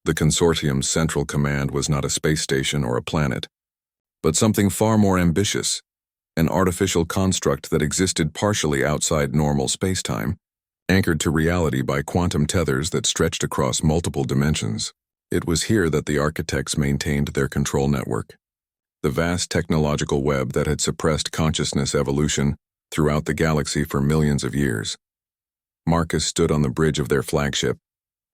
The consortium's central command was not a space station or a planet, but something far more ambitious, an artificial construct that existed partially outside normal spacetime, anchored to reality by quantum tethers that stretched across multiple dimensions. It was here that the architects maintained their control network, the vast technological web that had suppressed consciousness evolution throughout the galaxy for millions of years. Marcus stood on the bridge of their flagship,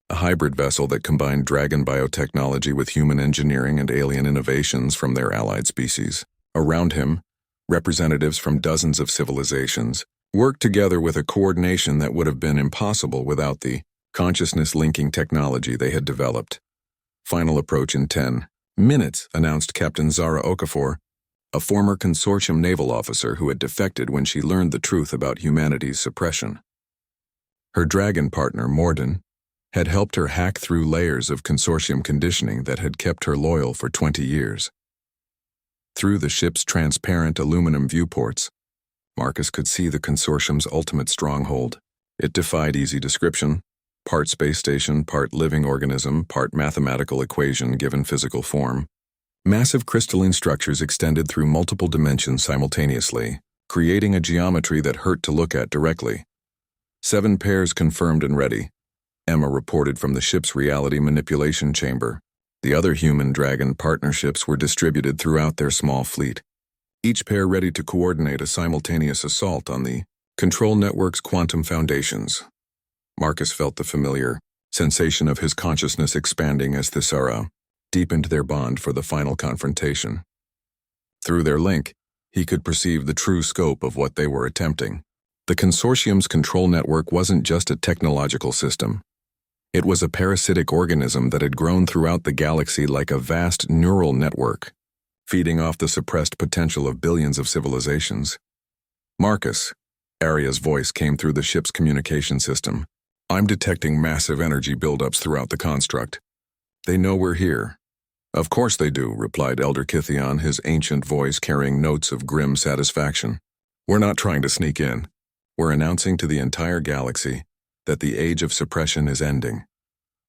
a hybrid vessel that combined dragon biotechnology with human engineering and alien innovations from their allied species. Around him, representatives from dozens of civilizations worked together with a coordination that would have been impossible without the consciousness-linking technology they had developed. Final approach in 10 minutes, announced Captain Zara Okafor, a former consortium naval officer who had defected when she learned the truth about humanity's suppression. Her dragon partner, Morden, had helped her hack through layers of consortium conditioning that had kept her loyal for 20 years. Through the ship's transparent aluminum viewports, Marcus could see the consortium's ultimate stronghold. It defied easy description, part space station, part living organism, part mathematical equation given physical form. Massive crystalline structures extended through multiple dimensions simultaneously, creating a geometry that hurt to look at directly. 7 pairs confirmed and ready, Emma reported from the ship's reality manipulation chamber. The other human-dragon partnerships were distributed throughout their small fleet, each pair ready to coordinate a simultaneous assault on the control network's quantum foundations. Marcus felt the familiar sensation of his consciousness expanding as Thesara deepened their bond for the final confrontation. Through their link, he could perceive the true scope of what they were attempting. The consortium's control network wasn't just a technological system. It was a parasitic organism that had grown throughout the galaxy like a vast neural network, feeding off the suppressed potential of billions of civilizations. Marcus, Arya's voice came through the ship's communication system. I'm detecting massive energy buildups throughout the construct. They know we're here. Of course they do, replied Elder Kithion, his ancient voice carrying notes of grim satisfaction. We're not trying to sneak in. We're announcing to the entire galaxy that the age of suppression is ending.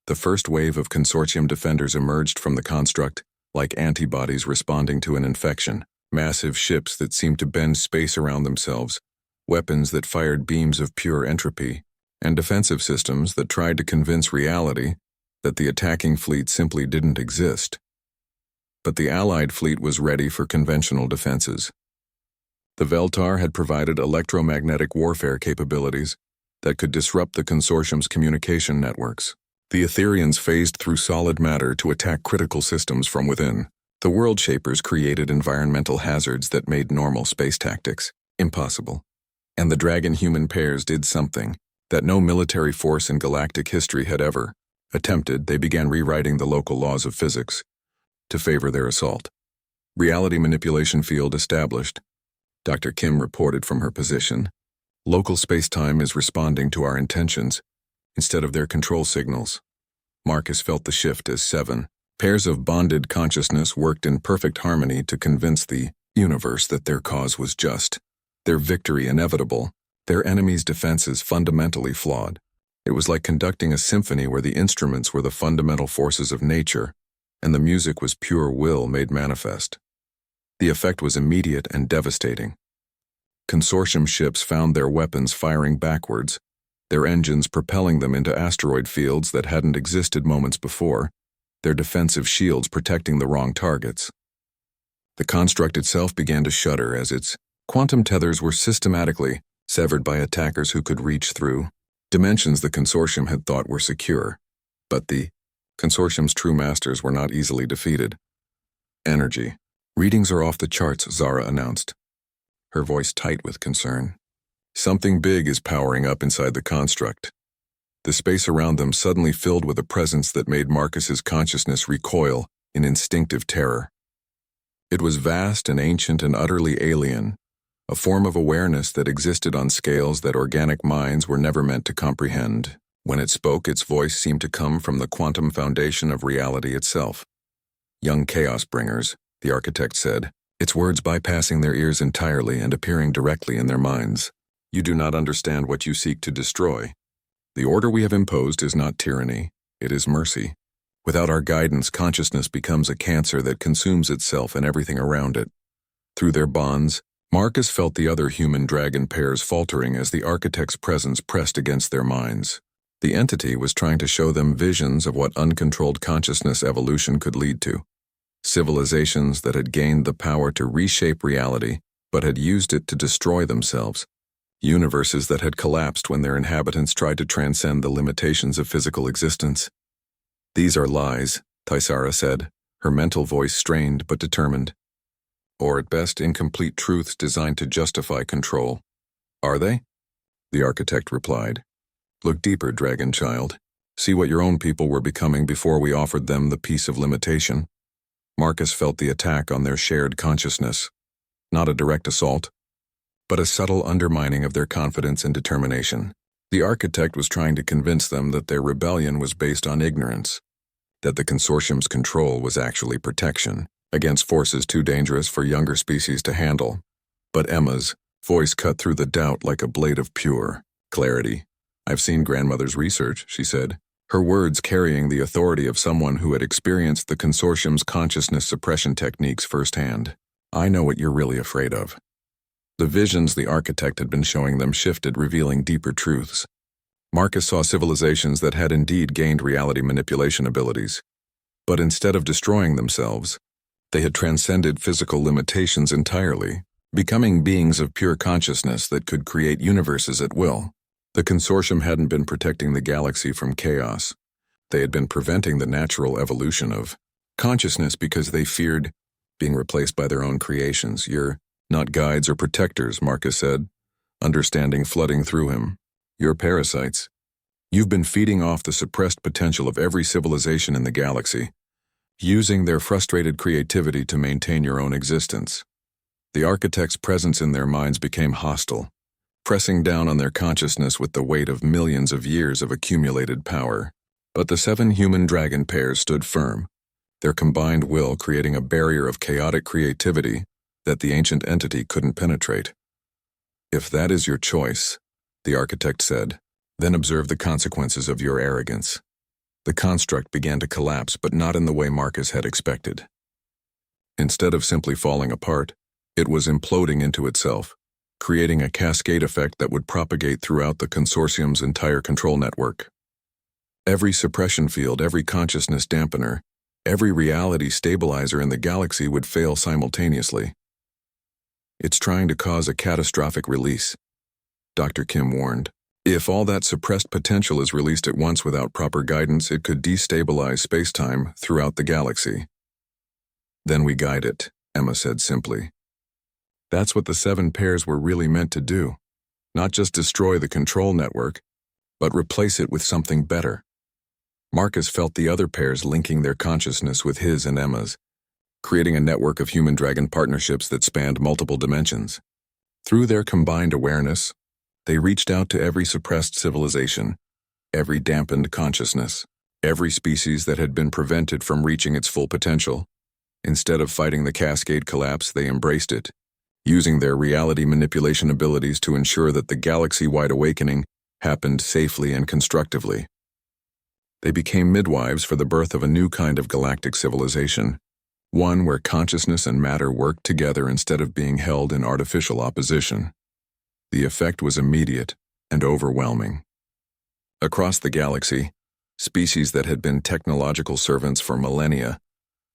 The first wave of consortium defenders emerged from the construct, like antibodies responding to an infection. Massive ships that seemed to bend space around themselves, weapons that fired beams of pure entropy, and defensive systems that tried to convince reality that the attacking fleet simply didn't exist. But the Allied fleet was ready for conventional defenses. The Veltar had provided electromagnetic warfare capabilities that could disrupt the consortium's communication networks. The Etherians phased through solid matter to attack critical systems from within. The World Shapers created environmental hazards that made normal space tactics impossible. And the dragon-human pairs did something that no military force in galactic history had ever attempted. They began rewriting the local laws of physics to favor their assault. Reality manipulation field established. Dr. Kim reported from her position. Local spacetime is responding to our intentions instead of their control signals. Marcus felt the shift as 7 pairs of bonded consciousness worked in perfect harmony to convince the universe that their cause was just, their victory inevitable, their enemy's defenses fundamentally flawed. It was like conducting a symphony where the instruments were the fundamental forces of nature and the music was pure will made manifest. The effect was immediate and devastating. Consortium ships found their weapons firing backwards, their engines propelling them into asteroid fields that hadn't existed moments before, their defensive shields protecting the wrong targets. The construct itself began to shudder as its quantum tethers were systematically severed by attackers who could reach through dimensions the consortium had thought were secure. But the consortium's true masters were not easily defeated. Energy. Readings are off the charts, Zara announced, her voice tight with concern. Something big is powering up inside the construct. The space around them suddenly filled with a presence that made Marcus's consciousness recoil in instinctive terror. It was vast and ancient and utterly alien, a form of awareness that existed on scales that organic minds were never meant to comprehend. When it spoke, its voice seemed to come from the quantum foundation of reality itself. Young chaos bringers, the architect said, its words bypassing their ears entirely and appearing directly in their minds. You do not understand what you seek to destroy. The order we have imposed is not tyranny, it is mercy. Without our guidance, consciousness becomes a cancer that consumes itself and everything around it. Through their bonds, Marcus felt the other human dragon pairs faltering as the architect's presence pressed against their minds. The entity was trying to show them visions of what uncontrolled consciousness evolution could lead to. Civilizations that had gained the power to reshape reality, but had used it to destroy themselves. Universes that had collapsed when their inhabitants tried to transcend the limitations of physical existence. "These are lies," Tysara said, her mental voice strained but determined. "Or at best incomplete truths designed to justify control." "Are they?" The architect replied. "Look deeper, dragon child. See what your own people were becoming before we offered them the peace of limitation." Marcus felt the attack on their shared consciousness. Not a direct assault, but a subtle undermining of their confidence and determination. The architect was trying to convince them that their rebellion was based on ignorance, that the consortium's control was actually protection against forces too dangerous for younger species to handle. But Emma's voice cut through the doubt like a blade of pure clarity. "I've seen grandmother's research," she said, her words carrying the authority of someone who had experienced the consortium's consciousness suppression techniques firsthand. "I know what you're really afraid of." The visions the architect had been showing them shifted, revealing deeper truths. Marcus saw civilizations that had indeed gained reality manipulation abilities. But instead of destroying themselves, they had transcended physical limitations entirely, becoming beings of pure consciousness that could create universes at will. The consortium hadn't been protecting the galaxy from chaos. They had been preventing the natural evolution of consciousness because they feared being replaced by their own creations. "You're not guides or protectors," Marcus said, understanding flooding through him. "You're parasites. You've been feeding off the suppressed potential of every civilization in the galaxy, using their frustrated creativity to maintain your own existence." The architect's presence in their minds became hostile, pressing down on their consciousness with the weight of millions of years of accumulated power. But the 7 human dragon pairs stood firm, their combined will creating a barrier of chaotic creativity that the ancient entity couldn't penetrate. "If that is your choice," the architect said, "then observe the consequences of your arrogance." The construct began to collapse, but not in the way Marcus had expected. Instead of simply falling apart, it was imploding into itself, creating a cascade effect that would propagate throughout the consortium's entire control network. Every suppression field, every consciousness dampener, every reality stabilizer in the galaxy would fail simultaneously. "It's trying to cause a catastrophic release," Dr. Kim warned. "If all that suppressed potential is released at once without proper guidance, it could destabilize space-time throughout the galaxy." "Then we guide it," Emma said simply. That's what the 7 pairs were really meant to do. Not just destroy the control network, but replace it with something better. Marcus felt the other pairs linking their consciousness with his and Emma's, creating a network of human-dragon partnerships that spanned multiple dimensions. Through their combined awareness, they reached out to every suppressed civilization, every dampened consciousness, every species that had been prevented from reaching its full potential. Instead of fighting the cascade collapse, they embraced it, using their reality manipulation abilities to ensure that the galaxy-wide awakening happened safely and constructively. They became midwives for the birth of a new kind of galactic civilization, one where consciousness and matter worked together instead of being held in artificial opposition. The effect was immediate and overwhelming. Across the galaxy, species that had been technological servants for millennia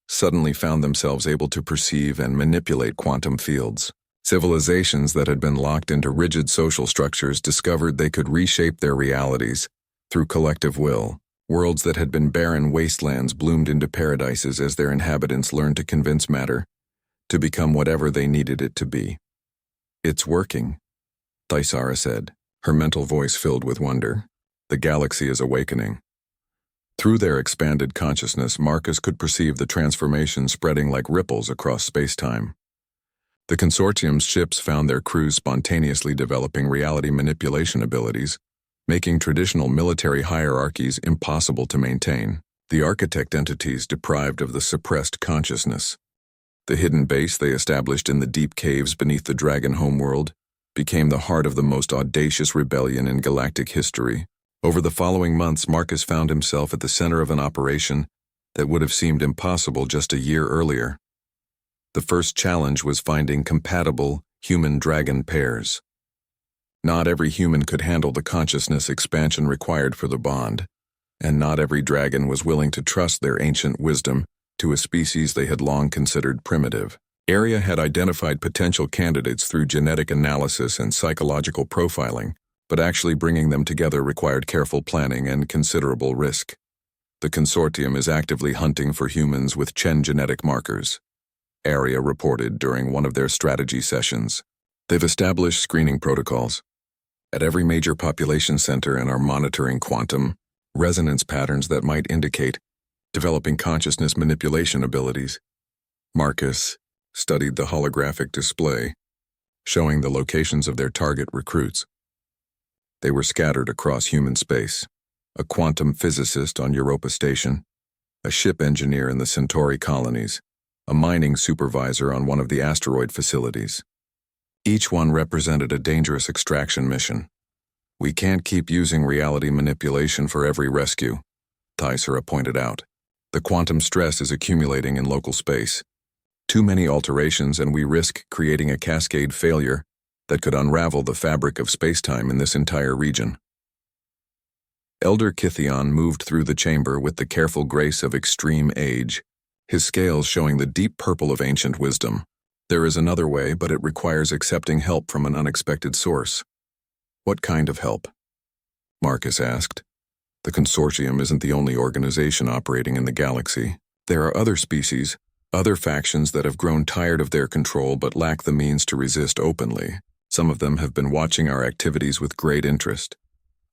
suddenly found themselves able to perceive and manipulate quantum fields. Civilizations that had been locked into rigid social structures discovered they could reshape their realities through collective will. Worlds that had been barren wastelands bloomed into paradises as their inhabitants learned to convince matter to become whatever they needed it to be. "It's working," Tysara said, her mental voice filled with wonder. "The galaxy is awakening." Through their expanded consciousness, Marcus could perceive the transformation spreading like ripples across space-time. The consortium's ships found their crews spontaneously developing reality manipulation abilities, making traditional military hierarchies impossible to maintain. The architect entities deprived of the suppressed consciousness. The hidden base they established in the deep caves beneath the dragon homeworld became the heart of the most audacious rebellion in galactic history. Over the following months, Marcus found himself at the center of an operation that would have seemed impossible just a year earlier. The first challenge was finding compatible human-dragon pairs. Not every human could handle the consciousness expansion required for the bond, and not every dragon was willing to trust their ancient wisdom to a species they had long considered primitive. AREA had identified potential candidates through genetic analysis and psychological profiling, but actually bringing them together required careful planning and considerable risk. The consortium is actively hunting for humans with Chen genetic markers, AREA reported during one of their strategy sessions. They've established screening protocols at every major population center and are monitoring quantum resonance patterns that might indicate developing consciousness manipulation abilities. Marcus studied the holographic display, showing the locations of their target recruits. They were scattered across human space: a quantum physicist on Europa Station, a ship engineer in the Centauri colonies, a mining supervisor on one of the asteroid facilities. Each one represented a dangerous extraction mission. "We can't keep using reality manipulation for every rescue," Tysera pointed out. "The quantum stress is accumulating in local space. Too many alterations, and we risk creating a cascade failure that could unravel the fabric of spacetime in this entire region." Elder Kithion moved through the chamber with the careful grace of extreme age, his scales showing the deep purple of ancient wisdom. "There is another way, but it requires accepting help from an unexpected source." "What kind of help?" Marcus asked. "The consortium isn't the only organization operating in the galaxy. There are other species, other factions that have grown tired of their control but lack the means to resist openly. Some of them have been watching our activities with great interest.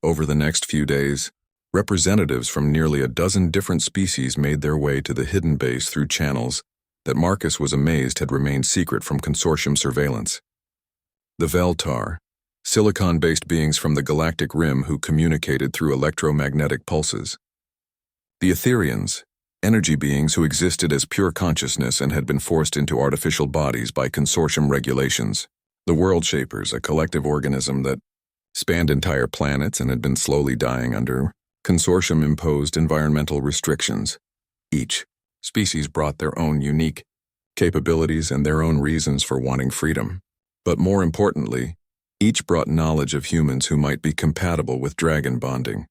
Over the next few days, representatives from nearly a dozen different species made their way to the hidden base through channels that Marcus was amazed had remained secret from consortium surveillance. The Veltar, silicon-based beings from the galactic rim who communicated through electromagnetic pulses. The Etherians, energy beings who existed as pure consciousness and had been forced into artificial bodies by consortium regulations. The World Shapers, a collective organism that spanned entire planets and had been slowly dying under consortium-imposed environmental restrictions. Each species brought their own unique capabilities and their own reasons for wanting freedom. But more importantly, each brought knowledge of humans who might be compatible with dragon bonding.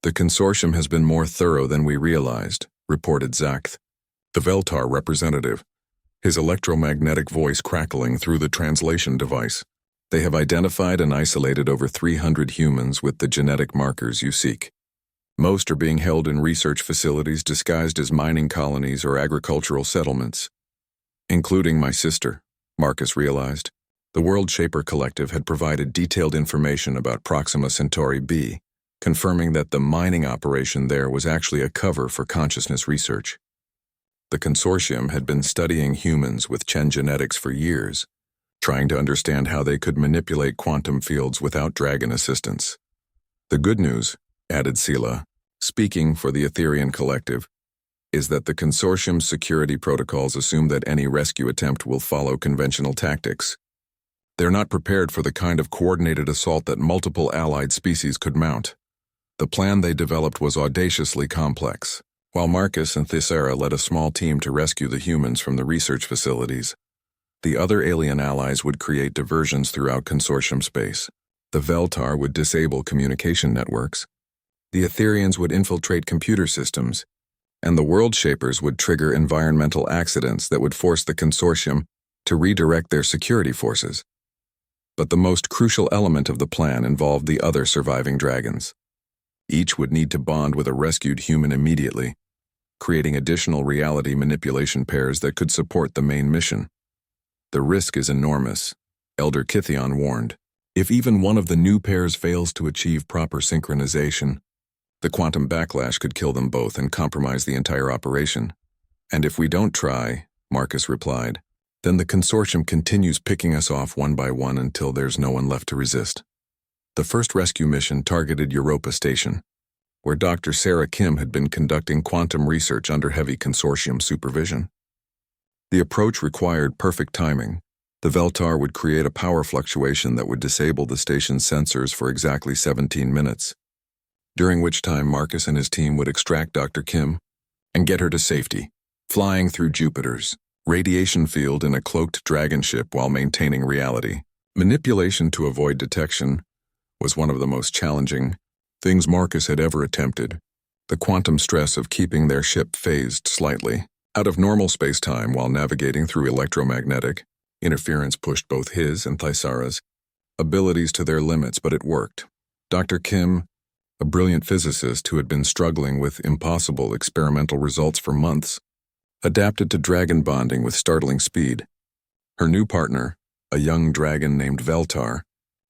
"The consortium has been more thorough than we realized," reported Zakth, the Veltar representative, his electromagnetic voice crackling through the translation device. "They have identified and isolated over 300 humans with the genetic markers you seek. Most are being held in research facilities disguised as mining colonies or agricultural settlements. Including my sister," Marcus realized. The World Shaper Collective had provided detailed information about Proxima Centauri b, confirming that the mining operation there was actually a cover for consciousness research. The consortium had been studying humans with Chen genetics for years, trying to understand how they could manipulate quantum fields without dragon assistance. "The good news," added Sela, speaking for the Etherian Collective, "is that the consortium's security protocols assume that any rescue attempt will follow conventional tactics. They're not prepared for the kind of coordinated assault that multiple allied species could mount. The plan they developed was audaciously complex. While Marcus and Thyssera led a small team to rescue the humans from the research facilities, the other alien allies would create diversions throughout consortium space. The Veltar would disable communication networks, the Etherians would infiltrate computer systems, and the World Shapers would trigger environmental accidents that would force the consortium to redirect their security forces. But the most crucial element of the plan involved the other surviving dragons. Each would need to bond with a rescued human immediately, creating additional reality manipulation pairs that could support the main mission. The risk is enormous, Elder Kithion warned. If even one of the new pairs fails to achieve proper synchronization, the quantum backlash could kill them both and compromise the entire operation. "And if we don't try," Marcus replied, "then the consortium continues picking us off one by one until there's no one left to resist." The first rescue mission targeted Europa Station, where Dr. Sarah Kim had been conducting quantum research under heavy consortium supervision. The approach required perfect timing. The Veltar would create a power fluctuation that would disable the station's sensors for exactly 17 minutes, during which time Marcus and his team would extract Dr. Kim, and get her to safety, flying through Jupiter's radiation field in a cloaked dragon ship while maintaining reality. Manipulation to avoid detection was one of the most challenging things Marcus had ever attempted. The quantum stress of keeping their ship phased slightly out of normal space-time while navigating through electromagnetic interference pushed both his and Thyssara's abilities to their limits, but it worked. Dr. Kim, a brilliant physicist who had been struggling with impossible experimental results for months, adapted to dragon bonding with startling speed. Her new partner, a young dragon named Veltar,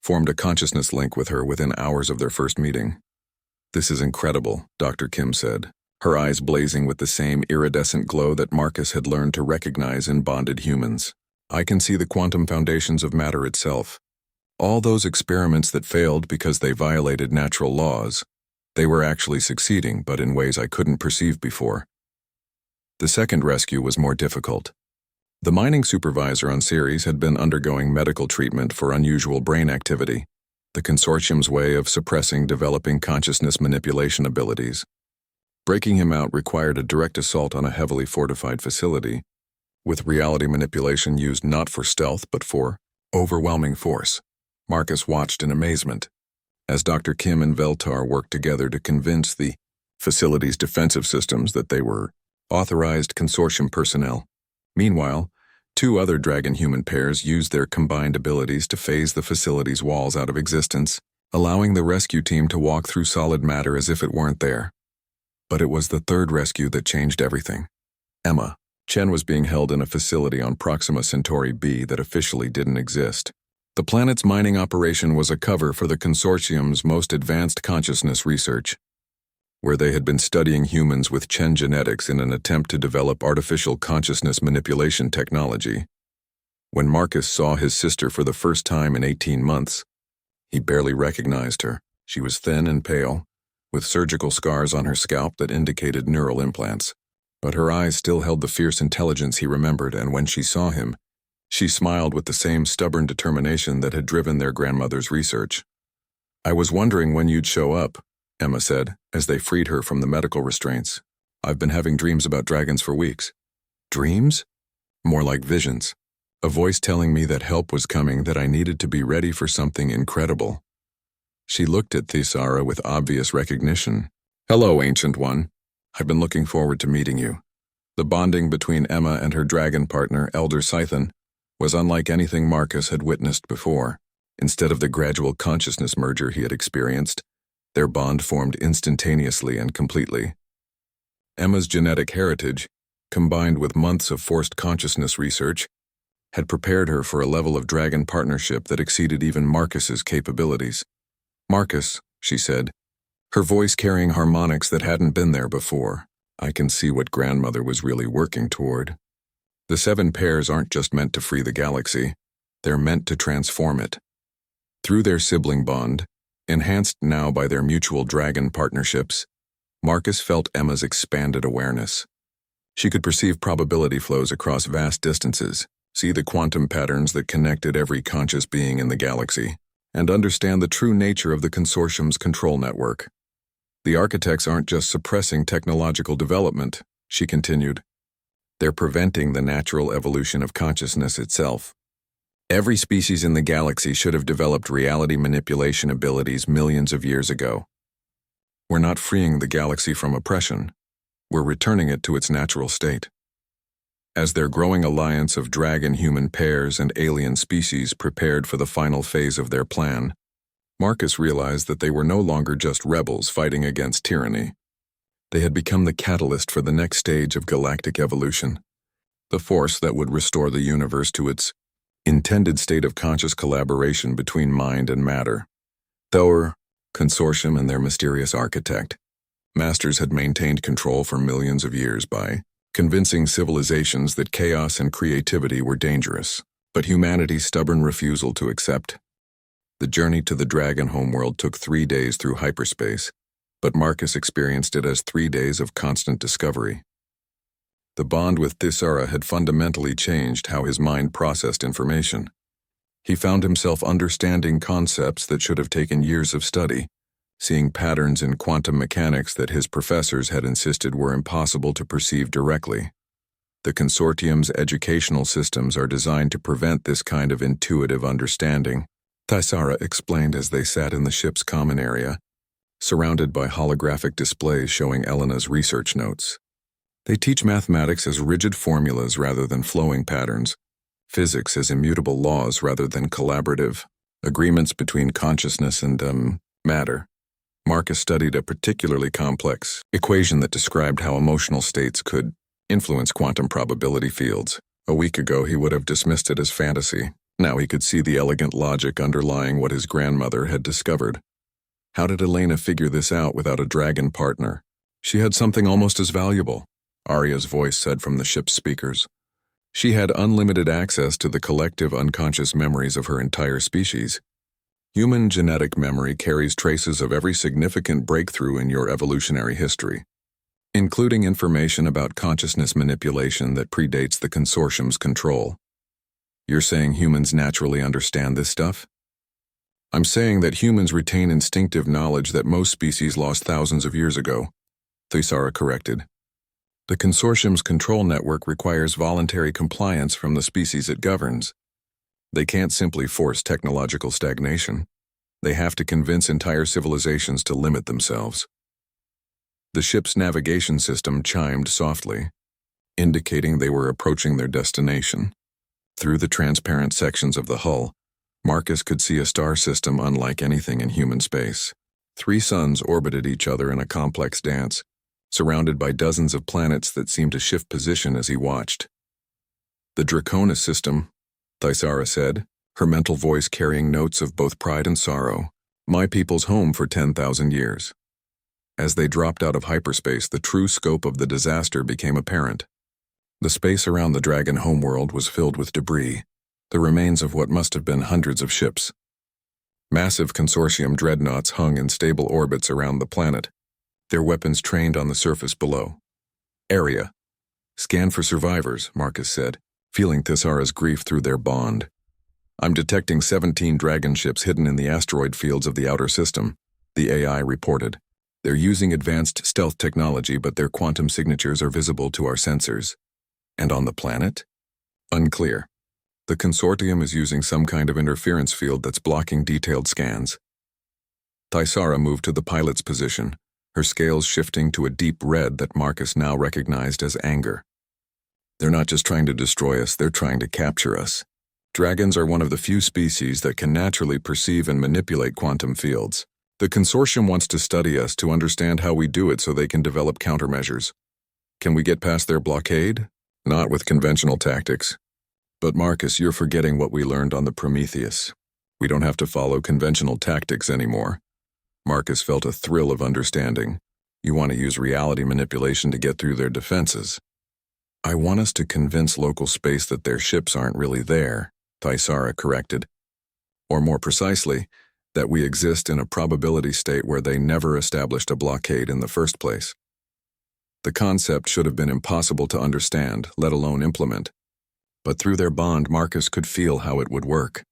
formed a consciousness link with her within hours of their first meeting. "This is incredible," Dr. Kim said, her eyes blazing with the same iridescent glow that Marcus had learned to recognize in bonded humans. "I can see the quantum foundations of matter itself. All those experiments that failed because they violated natural laws, they were actually succeeding, but in ways I couldn't perceive before." The second rescue was more difficult. The mining supervisor on Ceres had been undergoing medical treatment for unusual brain activity, the consortium's way of suppressing developing consciousness manipulation abilities. Breaking him out required a direct assault on a heavily fortified facility, with reality manipulation used not for stealth but for overwhelming force. Marcus watched in amazement as Dr. Kim and Veltar worked together to convince the facility's defensive systems that they were authorized consortium personnel. Meanwhile, two other dragon-human pairs used their combined abilities to phase the facility's walls out of existence, allowing the rescue team to walk through solid matter as if it weren't there. But it was the third rescue that changed everything. Emma Chen was being held in a facility on Proxima Centauri b that officially didn't exist. The planet's mining operation was a cover for the consortium's most advanced consciousness research, where they had been studying humans with Chen genetics in an attempt to develop artificial consciousness manipulation technology. When Marcus saw his sister for the first time in 18 months, he barely recognized her. She was thin and pale, with surgical scars on her scalp that indicated neural implants. But her eyes still held the fierce intelligence he remembered, and when she saw him, she smiled with the same stubborn determination that had driven their grandmother's research. "I was wondering when you'd show up," Emma said, as they freed her from the medical restraints. "I've been having dreams about dragons for weeks." "Dreams?" "More like visions. A voice telling me that help was coming, that I needed to be ready for something incredible." She looked at Thyssara with obvious recognition. "Hello, Ancient One. I've been looking forward to meeting you." The bonding between Emma and her dragon partner, Elder Scython, was unlike anything Marcus had witnessed before. Instead of the gradual consciousness merger he had experienced, their bond formed instantaneously and completely. Emma's genetic heritage, combined with months of forced consciousness research, had prepared her for a level of dragon partnership that exceeded even Marcus's capabilities. "Marcus," she said, her voice carrying harmonics that hadn't been there before, "I can see what grandmother was really working toward. The 7 pairs aren't just meant to free the galaxy, they're meant to transform it." Through their sibling bond, enhanced now by their mutual dragon partnerships, Marcus felt Emma's expanded awareness. She could perceive probability flows across vast distances, see the quantum patterns that connected every conscious being in the galaxy, and understand the true nature of the consortium's control network. "The architects aren't just suppressing technological development," she continued. "They're preventing the natural evolution of consciousness itself. Every species in the galaxy should have developed reality manipulation abilities millions of years ago. We're not freeing the galaxy from oppression, we're returning it to its natural state." As their growing alliance of dragon-human pairs and alien species prepared for the final phase of their plan, Marcus realized that they were no longer just rebels fighting against tyranny. They had become the catalyst for the next stage of galactic evolution, the force that would restore the universe to its intended state of conscious collaboration between mind and matter. Thor, consortium, and their mysterious architect, masters had maintained control for millions of years by convincing civilizations that chaos and creativity were dangerous, but humanity's stubborn refusal to accept. The journey to the dragon homeworld took 3 days through hyperspace, but Marcus experienced it as 3 days of constant discovery. The bond with Thyssara had fundamentally changed how his mind processed information. He found himself understanding concepts that should have taken years of study, seeing patterns in quantum mechanics that his professors had insisted were impossible to perceive directly. The consortium's educational systems are designed to prevent this kind of intuitive understanding, Thaisara explained as they sat in the ship's common area, surrounded by holographic displays showing Elena's research notes. They teach mathematics as rigid formulas rather than flowing patterns, physics as immutable laws rather than collaborative agreements between consciousness and, matter. Marcus studied a particularly complex equation that described how emotional states could influence quantum probability fields. A week ago, he would have dismissed it as fantasy. Now he could see the elegant logic underlying what his grandmother had discovered. How did Elena figure this out without a dragon partner? She had something almost as valuable, Arya's voice said from the ship's speakers. She had unlimited access to the collective unconscious memories of her entire species. Human genetic memory carries traces of every significant breakthrough in your evolutionary history, including information about consciousness manipulation that predates the consortium's control. You're saying humans naturally understand this stuff? I'm saying that humans retain instinctive knowledge that most species lost thousands of years ago, Thaisara corrected. The consortium's control network requires voluntary compliance from the species it governs. They can't simply force technological stagnation. They have to convince entire civilizations to limit themselves. The ship's navigation system chimed softly, indicating they were approaching their destination. Through the transparent sections of the hull, Marcus could see a star system unlike anything in human space. 3 suns orbited each other in a complex dance, surrounded by dozens of planets that seemed to shift position as he watched. The Draconis system, Thaisara said, her mental voice carrying notes of both pride and sorrow. My people's home for 10,000 years. As they dropped out of hyperspace, the true scope of the disaster became apparent. The space around the Dragon homeworld was filled with debris, the remains of what must have been hundreds of ships. Massive consortium dreadnoughts hung in stable orbits around the planet, their weapons trained on the surface below. Area. Scan for survivors, Marcus said, feeling Thaisara's grief through their bond. I'm detecting 17 dragon ships hidden in the asteroid fields of the outer system, the AI reported. They're using advanced stealth technology, but their quantum signatures are visible to our sensors. And on the planet? Unclear. The consortium is using some kind of interference field that's blocking detailed scans. Thaisara moved to the pilot's position, her scales shifting to a deep red that Marcus now recognized as anger. They're not just trying to destroy us, they're trying to capture us. Dragons are one of the few species that can naturally perceive and manipulate quantum fields. The consortium wants to study us to understand how we do it so they can develop countermeasures. Can we get past their blockade? Not with conventional tactics. But Marcus, you're forgetting what we learned on the Prometheus. We don't have to follow conventional tactics anymore. Marcus felt a thrill of understanding. You want to use reality manipulation to get through their defenses. I want us to convince local space that their ships aren't really there, Thaisara corrected. Or more precisely, that we exist in a probability state where they never established a blockade in the first place. The concept should have been impossible to understand, let alone implement. But through their bond, Marcus could feel how it would work.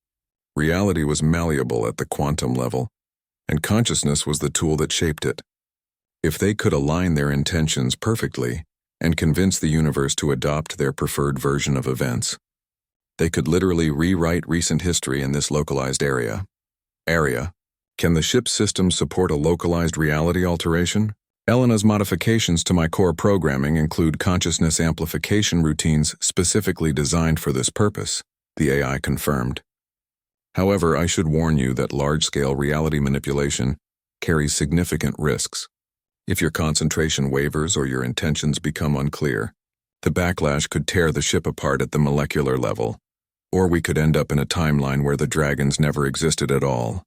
Reality was malleable at the quantum level, and consciousness was the tool that shaped it. If they could align their intentions perfectly and convince the universe to adopt their preferred version of events, they could literally rewrite recent history in this localized area. Can the ship's system support a localized reality alteration? Elena's modifications to my core programming include consciousness amplification routines specifically designed for this purpose, the AI confirmed. However, I should warn you that large-scale reality manipulation carries significant risks. If your concentration wavers or your intentions become unclear, the backlash could tear the ship apart at the molecular level, or we could end up in a timeline where the dragons never existed at all.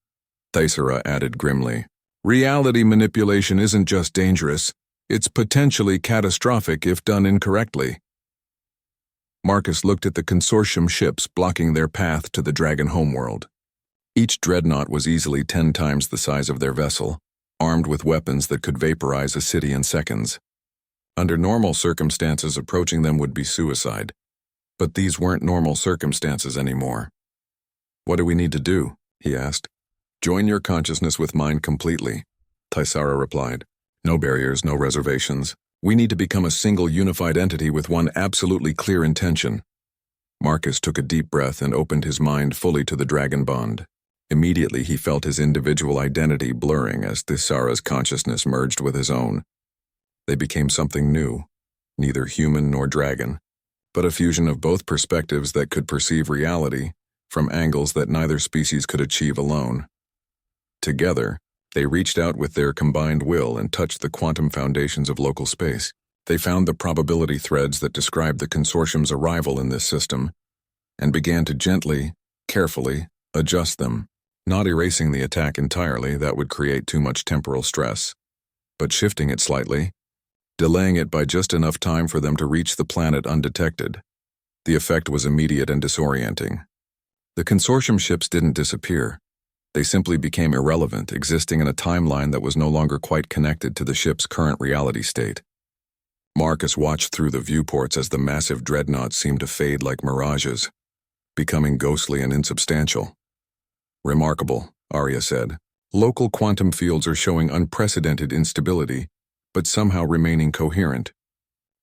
Thaisara added grimly. Reality manipulation isn't just dangerous, it's potentially catastrophic if done incorrectly. Marcus looked at the consortium ships blocking their path to the Dragon homeworld. Each dreadnought was easily 10 times the size of their vessel, armed with weapons that could vaporize a city in seconds. Under normal circumstances, approaching them would be suicide. But these weren't normal circumstances anymore. What do we need to do? He asked. Join your consciousness with mine completely. Tysara replied. No barriers, no reservations. We need to become a single unified entity with one absolutely clear intention. Marcus took a deep breath and opened his mind fully to the dragon bond. Immediately he felt his individual identity blurring as Tysara's consciousness merged with his own. They became something new, neither human nor dragon, but a fusion of both perspectives that could perceive reality from angles that neither species could achieve alone. Together, they reached out with their combined will and touched the quantum foundations of local space. They found the probability threads that described the consortium's arrival in this system and began to gently, carefully, adjust them, not erasing the attack entirely, that would create too much temporal stress, but shifting it slightly, delaying it by just enough time for them to reach the planet undetected. The effect was immediate and disorienting. The consortium ships didn't disappear. They simply became irrelevant, existing in a timeline that was no longer quite connected to the ship's current reality state. Marcus watched through the viewports as the massive dreadnoughts seemed to fade like mirages, becoming ghostly and insubstantial. Remarkable, Arya said. Local quantum fields are showing unprecedented instability, but somehow remaining coherent.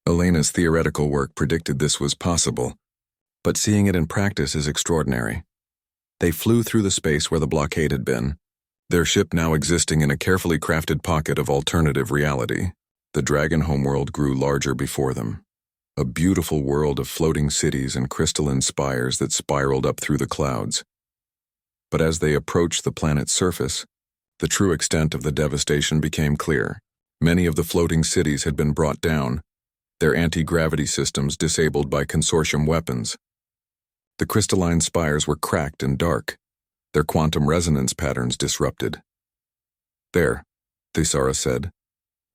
Elena's theoretical work predicted this was possible, but seeing it in practice is extraordinary. They flew through the space where the blockade had been, their ship now existing in a carefully crafted pocket of alternative reality. The dragon homeworld grew larger before them, a beautiful world of floating cities and crystalline spires that spiraled up through the clouds. But as they approached the planet's surface, the true extent of the devastation became clear. Many of the floating cities had been brought down, their anti-gravity systems disabled by consortium weapons. The crystalline spires were cracked and dark, their quantum resonance patterns disrupted. There, Tysara said,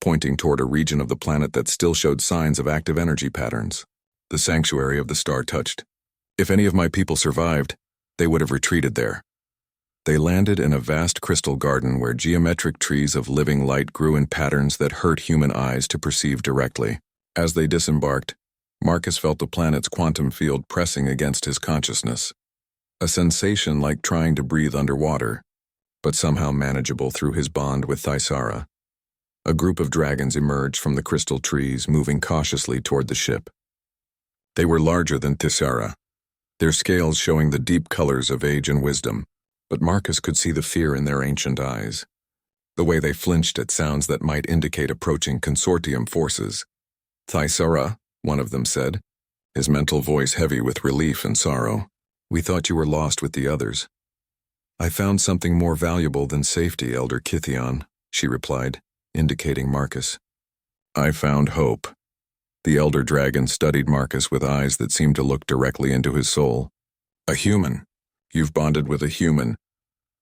pointing toward a region of the planet that still showed signs of active energy patterns. The sanctuary of the star touched. If any of my people survived, they would have retreated there. They landed in a vast crystal garden where geometric trees of living light grew in patterns that hurt human eyes to perceive directly. As they disembarked, Marcus felt the planet's quantum field pressing against his consciousness. A sensation like trying to breathe underwater, but somehow manageable through his bond with Tysara. A group of dragons emerged from the crystal trees, moving cautiously toward the ship. They were larger than Tysara, their scales showing the deep colors of age and wisdom, but Marcus could see the fear in their ancient eyes, the way they flinched at sounds that might indicate approaching consortium forces. Tysara, one of them said, his mental voice heavy with relief and sorrow. We thought you were lost with the others. I found something more valuable than safety, Elder Kithion, she replied, indicating Marcus. I found hope. The elder dragon studied Marcus with eyes that seemed to look directly into his soul. A human. You've bonded with a human.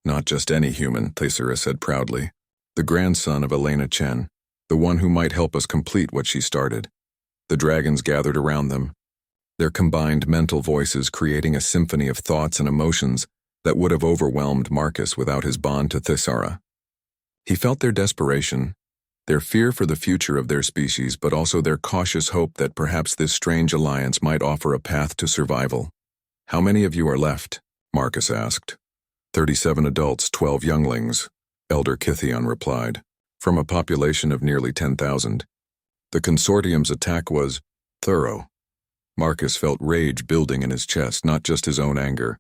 Not just any human, Tysara said proudly. The grandson of Elena Chen, the one who might help us complete what she started. The dragons gathered around them, their combined mental voices creating a symphony of thoughts and emotions that would have overwhelmed Marcus without his bond to Tysara. He felt their desperation, their fear for the future of their species, but also their cautious hope that perhaps this strange alliance might offer a path to survival. How many of you are left? Marcus asked. 37 adults, 12 younglings, Elder Kithion replied, from a population of nearly 10,000. The consortium's attack was thorough. Marcus felt rage building in his chest, not just his own anger,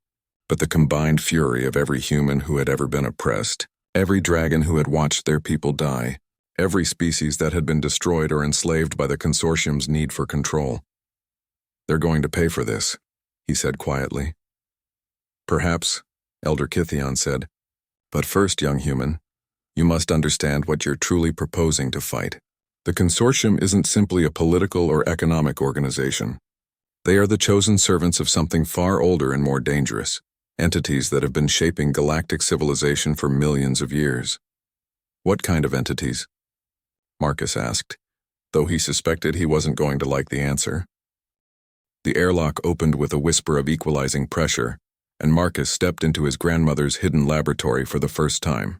but the combined fury of every human who had ever been oppressed, every dragon who had watched their people die, every species that had been destroyed or enslaved by the consortium's need for control. They're going to pay for this, he said quietly. Perhaps, Elder Kithion said, but first, young human, you must understand what you're truly proposing to fight. The consortium isn't simply a political or economic organization. They are the chosen servants of something far older and more dangerous, entities that have been shaping galactic civilization for millions of years. What kind of entities? Marcus asked, though he suspected he wasn't going to like the answer. The airlock opened with a whisper of equalizing pressure, and Marcus stepped into his grandmother's hidden laboratory for the first time.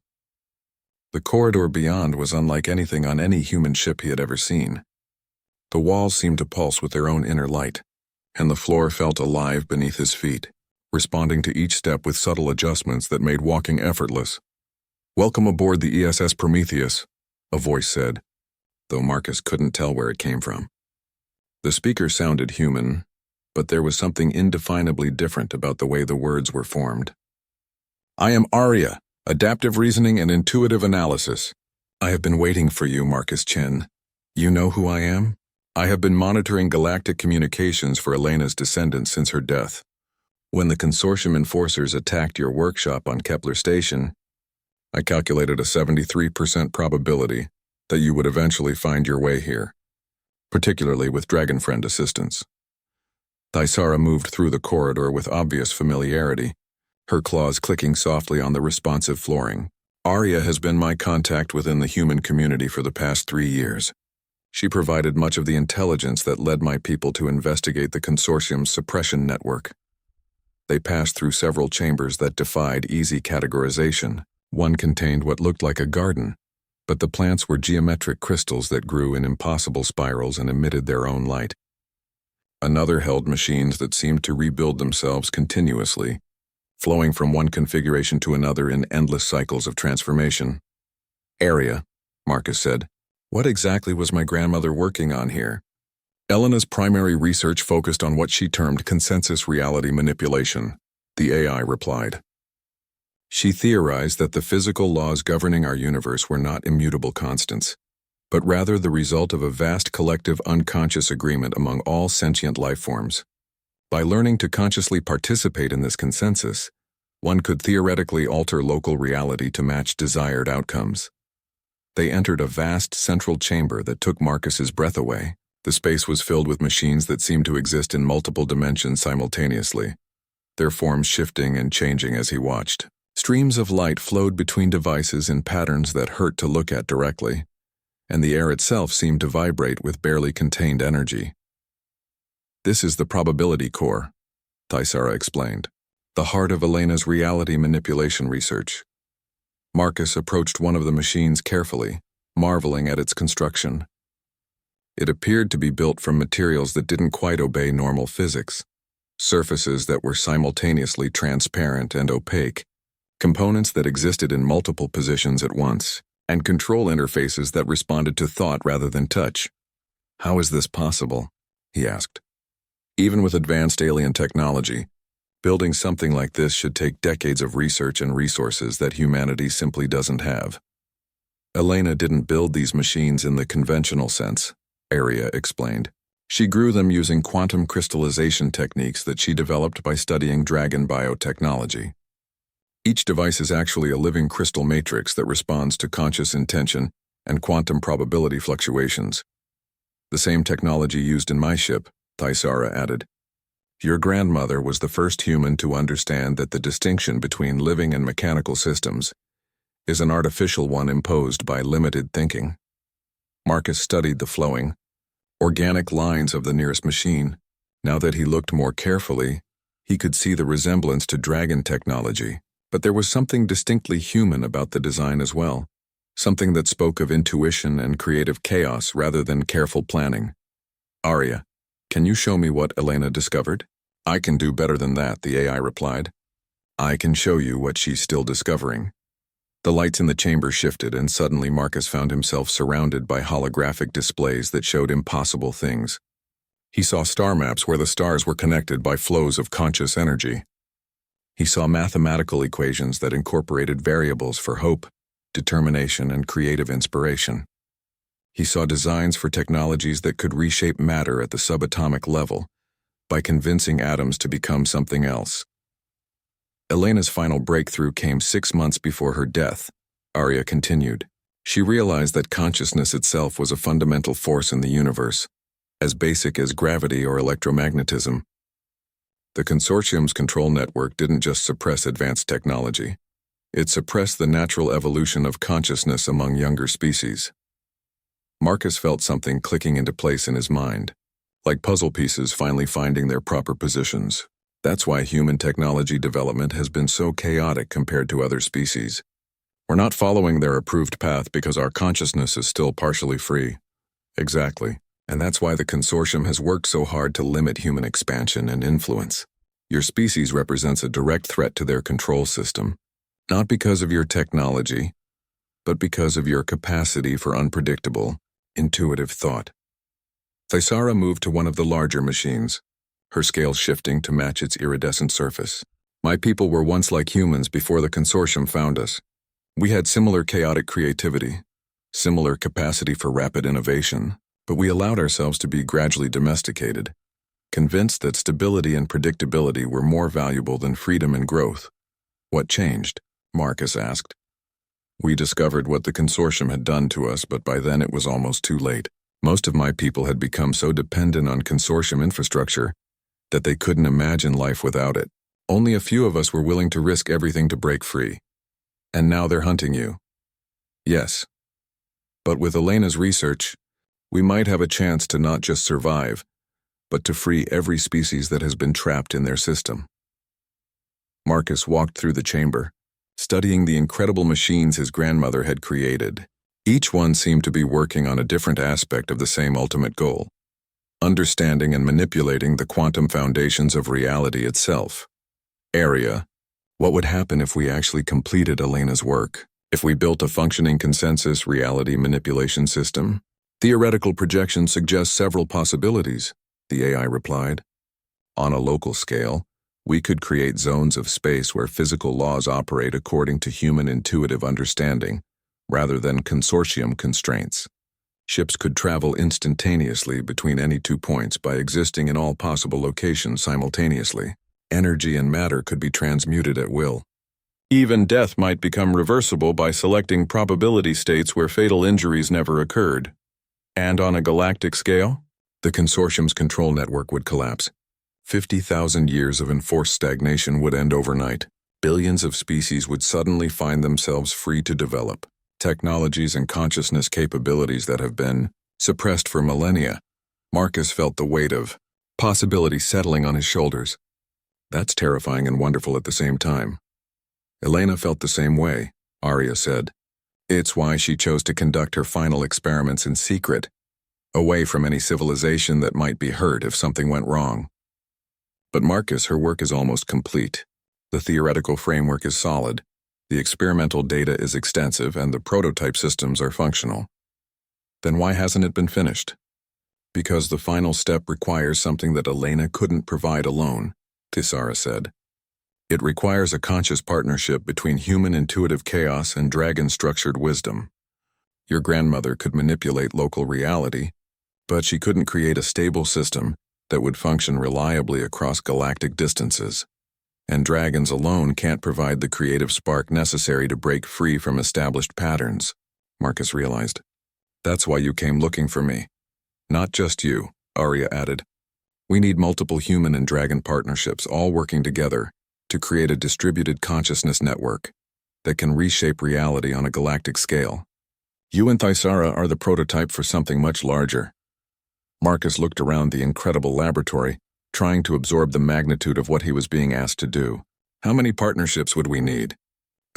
The corridor beyond was unlike anything on any human ship he had ever seen. The walls seemed to pulse with their own inner light, and the floor felt alive beneath his feet, responding to each step with subtle adjustments that made walking effortless. "Welcome aboard the ESS Prometheus," a voice said, though Marcus couldn't tell where it came from. The speaker sounded human, but there was something indefinably different about the way the words were formed. "I am Arya, Adaptive Reasoning and Intuitive Analysis. I have been waiting for you, Marcus Chen. You know who I am? I have been monitoring galactic communications for Elena's descendants since her death. When the consortium enforcers attacked your workshop on Kepler Station, I calculated a 73% probability that you would eventually find your way here, particularly with Dragonfriend assistance." Thaisara moved through the corridor with obvious familiarity, her claws clicking softly on the responsive flooring. "Arya has been my contact within the human community for the past 3 years. She provided much of the intelligence that led my people to investigate the consortium's suppression network. They passed through several chambers that defied easy categorization. One contained what looked like a garden, but the plants were geometric crystals that grew in impossible spirals and emitted their own light. Another held machines that seemed to rebuild themselves continuously, flowing from one configuration to another in endless cycles of transformation. "Area," Marcus said. "What exactly was my grandmother working on here?" "Elena's primary research focused on what she termed consensus reality manipulation," the AI replied. "She theorized that the physical laws governing our universe were not immutable constants, but rather the result of a vast collective unconscious agreement among all sentient life forms. By learning to consciously participate in this consensus, one could theoretically alter local reality to match desired outcomes." They entered a vast central chamber that took Marcus's breath away. The space was filled with machines that seemed to exist in multiple dimensions simultaneously, their forms shifting and changing as he watched. Streams of light flowed between devices in patterns that hurt to look at directly, and the air itself seemed to vibrate with barely contained energy. "This is the probability core," Thaisara explained, "the heart of Elena's reality manipulation research." Marcus approached one of the machines carefully, marveling at its construction. It appeared to be built from materials that didn't quite obey normal physics, surfaces that were simultaneously transparent and opaque, components that existed in multiple positions at once, and control interfaces that responded to thought rather than touch. "How is this possible?" he asked. "Even with advanced alien technology, building something like this should take decades of research and resources that humanity simply doesn't have." "Elena didn't build these machines in the conventional sense," Arya explained. "She grew them using quantum crystallization techniques that she developed by studying dragon biotechnology. Each device is actually a living crystal matrix that responds to conscious intention and quantum probability fluctuations. The same technology used in my ship," Thaisara added. "Your grandmother was the first human to understand that the distinction between living and mechanical systems is an artificial one imposed by limited thinking." Marcus studied the flowing, organic lines of the nearest machine. Now that he looked more carefully, he could see the resemblance to dragon technology, but there was something distinctly human about the design as well, something that spoke of intuition and creative chaos rather than careful planning. "Arya, can you show me what Elena discovered?" "I can do better than that," the AI replied. "I can show you what she's still discovering." The lights in the chamber shifted, and suddenly Marcus found himself surrounded by holographic displays that showed impossible things. He saw star maps where the stars were connected by flows of conscious energy. He saw mathematical equations that incorporated variables for hope, determination, and creative inspiration. He saw designs for technologies that could reshape matter at the subatomic level by convincing atoms to become something else. Elena's final breakthrough came 6 months before her death, Arya continued. She realized that consciousness itself was a fundamental force in the universe, as basic as gravity or electromagnetism. The consortium's control network didn't just suppress advanced technology. It suppressed the natural evolution of consciousness among younger species. Marcus felt something clicking into place in his mind, like puzzle pieces finally finding their proper positions. That's why human technology development has been so chaotic compared to other species. We're not following their approved path because our consciousness is still partially free. Exactly. And that's why the consortium has worked so hard to limit human expansion and influence. Your species represents a direct threat to their control system, not because of your technology, but because of your capacity for unpredictable, intuitive thought. Thaisara moved to one of the larger machines, her scale shifting to match its iridescent surface. My people were once like humans before the consortium found us. We had similar chaotic creativity, similar capacity for rapid innovation, but we allowed ourselves to be gradually domesticated, convinced that stability and predictability were more valuable than freedom and growth. What changed? Marcus asked. We discovered what the consortium had done to us, but by then it was almost too late. Most of my people had become so dependent on consortium infrastructure that they couldn't imagine life without it. Only a few of us were willing to risk everything to break free. And now they're hunting you. Yes. But with Elena's research, we might have a chance to not just survive, but to free every species that has been trapped in their system. Marcus walked through the chamber, studying the incredible machines his grandmother had created. Each one seemed to be working on a different aspect of the same ultimate goal: understanding and manipulating the quantum foundations of reality itself. Area. What would happen if we actually completed Elena's work? If we built a functioning consensus reality manipulation system? Theoretical projections suggest several possibilities, the AI replied. On a local scale, we could create zones of space where physical laws operate according to human intuitive understanding, rather than consortium constraints. Ships could travel instantaneously between any 2 points by existing in all possible locations simultaneously. Energy and matter could be transmuted at will. Even death might become reversible by selecting probability states where fatal injuries never occurred. And on a galactic scale, the consortium's control network would collapse. 50,000 years of enforced stagnation would end overnight. Billions of species would suddenly find themselves free to develop technologies and consciousness capabilities that have been suppressed for millennia. Marcus felt the weight of possibility settling on his shoulders. That's terrifying and wonderful at the same time. Elena felt the same way, Arya said. It's why she chose to conduct her final experiments in secret, away from any civilization that might be hurt if something went wrong. But Marcus, her work is almost complete. The theoretical framework is solid, the experimental data is extensive, and the prototype systems are functional. Then why hasn't it been finished? Because the final step requires something that Elena couldn't provide alone, Thaisara said. It requires a conscious partnership between human intuitive chaos and dragon-structured wisdom. Your grandmother could manipulate local reality, but she couldn't create a stable system that would function reliably across galactic distances. And dragons alone can't provide the creative spark necessary to break free from established patterns, Marcus realized. That's why you came looking for me. Not just you, Arya added. We need multiple human and dragon partnerships all working together to create a distributed consciousness network that can reshape reality on a galactic scale. You and Thaisara are the prototype for something much larger. Marcus looked around the incredible laboratory, trying to absorb the magnitude of what he was being asked to do. How many partnerships would we need?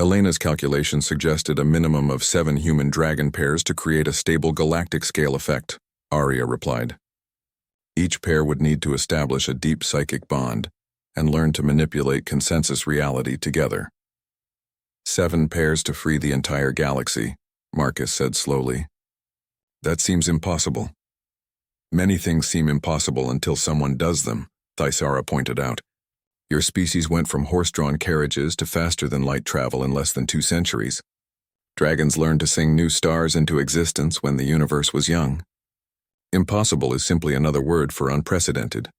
Elena's calculations suggested a minimum of 7 human dragon pairs to create a stable galactic scale effect, Arya replied. Each pair would need to establish a deep psychic bond and learn to manipulate consensus reality together. 7 pairs to free the entire galaxy, Marcus said slowly. That seems impossible. Many things seem impossible until someone does them, Thaisara pointed out. Your species went from horse-drawn carriages to faster-than-light travel in less than 2 centuries. Dragons learned to sing new stars into existence when the universe was young. Impossible is simply another word for unprecedented.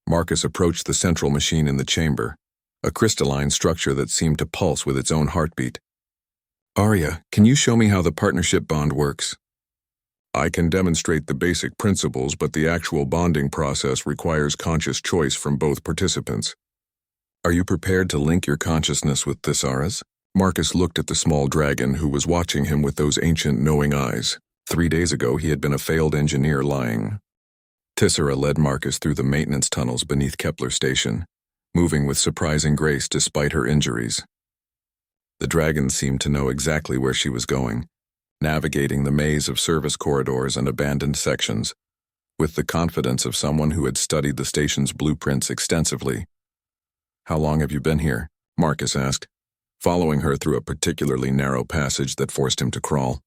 Marcus approached the central machine in the chamber, a crystalline structure that seemed to pulse with its own heartbeat. Arya, can you show me how the partnership bond works? I can demonstrate the basic principles, but the actual bonding process requires conscious choice from both participants. Are you prepared to link your consciousness with Thaisara's? Marcus looked at the small dragon who was watching him with those ancient knowing eyes. 3 days ago he had been a failed engineer lying. Thaisara led Marcus through the maintenance tunnels beneath Kepler Station, moving with surprising grace despite her injuries. The dragon seemed to know exactly where she was going, navigating the maze of service corridors and abandoned sections, with the confidence of someone who had studied the station's blueprints extensively. How long have you been here? Marcus asked. following her through a particularly narrow passage that forced him to crawl.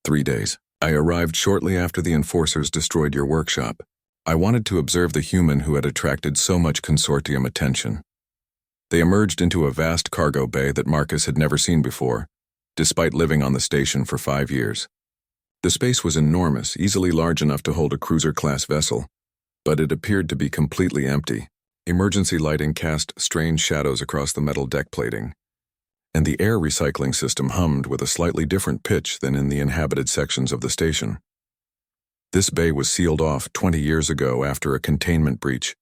3 days. I arrived shortly after the enforcers destroyed your workshop. I wanted to observe the human who had attracted so much consortium attention. They emerged into a vast cargo bay that Marcus had never seen before, despite living on the station for 5 years. The space was enormous, easily large enough to hold a cruiser-class vessel, but it appeared to be completely empty. Emergency lighting cast strange shadows across the metal deck plating, and the air recycling system hummed with a slightly different pitch than in the inhabited sections of the station. This bay was sealed off 20 years ago after a containment breach,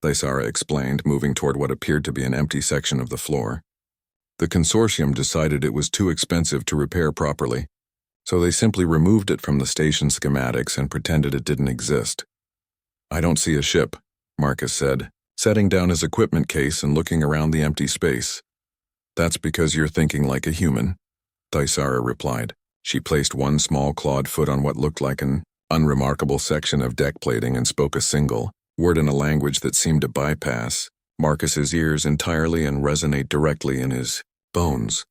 Thaisara explained, moving toward what appeared to be an empty section of the floor. The consortium decided it was too expensive to repair properly, so they simply removed it from the station schematics and pretended it didn't exist. I don't see a ship, Marcus said, setting down his equipment case and looking around the empty space. That's because you're thinking like a human, Thaisara replied. She placed one small clawed foot on what looked like an unremarkable section of deck plating and spoke a single word in a language that seemed to bypass Marcus's ears entirely and resonate directly in his bones.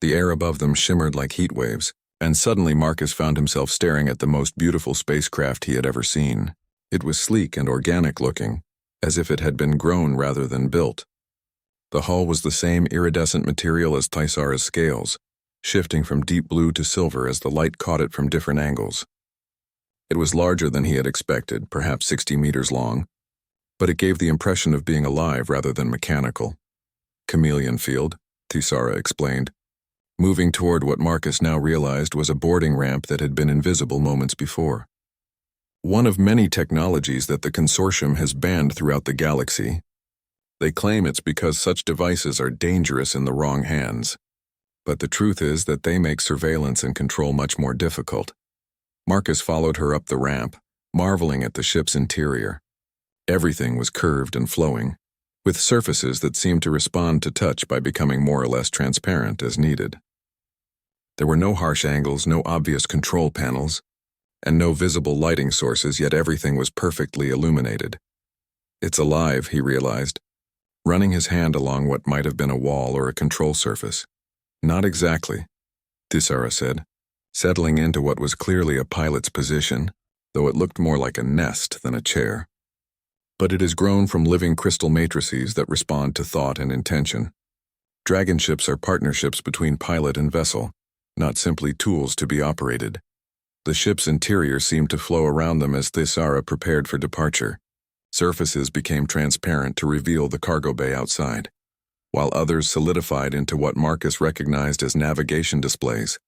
The air above them shimmered like heat waves, and suddenly Marcus found himself staring at the most beautiful spacecraft he had ever seen. It was sleek and organic looking, as if it had been grown rather than built. The hull was the same iridescent material as Thaisara's scales, shifting from deep blue to silver as the light caught it from different angles. It was larger than he had expected, perhaps 60 meters long, but it gave the impression of being alive rather than mechanical. Chameleon field, Thaisara explained, moving toward what Marcus now realized was a boarding ramp that had been invisible moments before. One of many technologies that the consortium has banned throughout the galaxy. They claim it's because such devices are dangerous in the wrong hands. But the truth is that they make surveillance and control much more difficult. Marcus followed her up the ramp, marveling at the ship's interior. Everything was curved and flowing, with surfaces that seemed to respond to touch by becoming more or less transparent as needed. There were no harsh angles, no obvious control panels, and no visible lighting sources, yet everything was perfectly illuminated. It's alive, he realized, running his hand along what might have been a wall or a control surface. Not exactly, Thaisara said, settling into what was clearly a pilot's position, though it looked more like a nest than a chair. But it is grown from living crystal matrices that respond to thought and intention. Dragon ships are partnerships between pilot and vessel, not simply tools to be operated. The ship's interior seemed to flow around them as Thaisara prepared for departure. Surfaces became transparent to reveal the cargo bay outside, while others solidified into what Marcus recognized as navigation displays,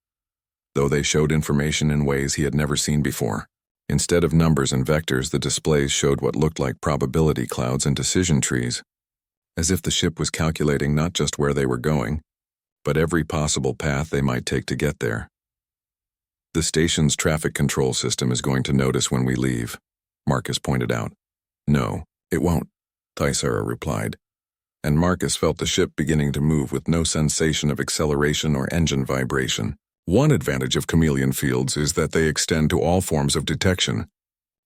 though they showed information in ways he had never seen before. Instead of numbers and vectors, the displays showed what looked like probability clouds and decision trees, as if the ship was calculating not just where they were going, but every possible path they might take to get there. The station's traffic control system is going to notice when we leave, Marcus pointed out. No, it won't, Thaisara replied, and Marcus felt the ship beginning to move with no sensation of acceleration or engine vibration. One advantage of chameleon fields is that they extend to all forms of detection.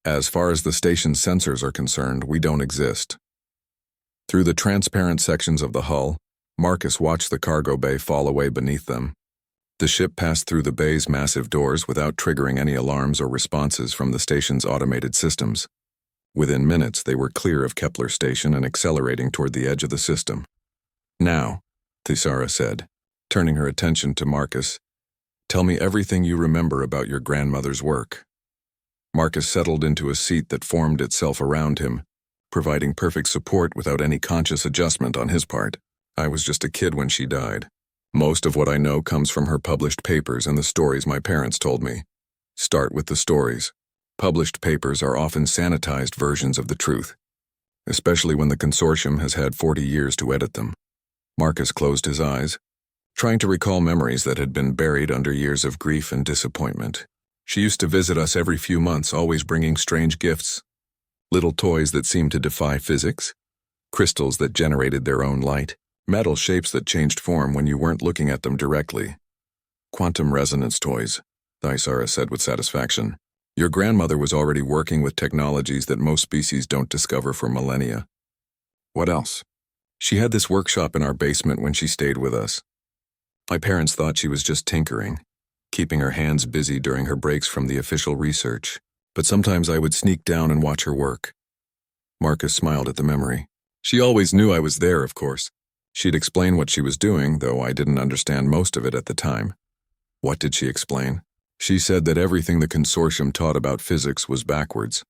As far as the station's sensors are concerned, we don't exist. Through the transparent sections of the hull, Marcus watched the cargo bay fall away beneath them. The ship passed through the bay's massive doors without triggering any alarms or responses from the station's automated systems. Within minutes, they were clear of Kepler Station and accelerating toward the edge of the system. Now, Thaisara said, turning her attention to Marcus, tell me everything you remember about your grandmother's work. Marcus settled into a seat that formed itself around him, providing perfect support without any conscious adjustment on his part. I was just a kid when she died. Most of what I know comes from her published papers and the stories my parents told me. Start with the stories. Published papers are often sanitized versions of the truth, especially when the consortium has had 40 years to edit them. Marcus closed his eyes, trying to recall memories that had been buried under years of grief and disappointment. She used to visit us every few months, always bringing strange gifts. Little toys that seemed to defy physics, crystals that generated their own light, metal shapes that changed form when you weren't looking at them directly. Quantum resonance toys, Thaisara said with satisfaction. Your grandmother was already working with technologies that most species don't discover for millennia. What else? She had this workshop in our basement when she stayed with us. My parents thought she was just tinkering, keeping her hands busy during her breaks from the official research, but sometimes I would sneak down and watch her work. Marcus smiled at the memory. She always knew I was there, of course. She'd explain what she was doing, though I didn't understand most of it at the time. What did she explain? She said that everything the consortium taught about physics was backwards,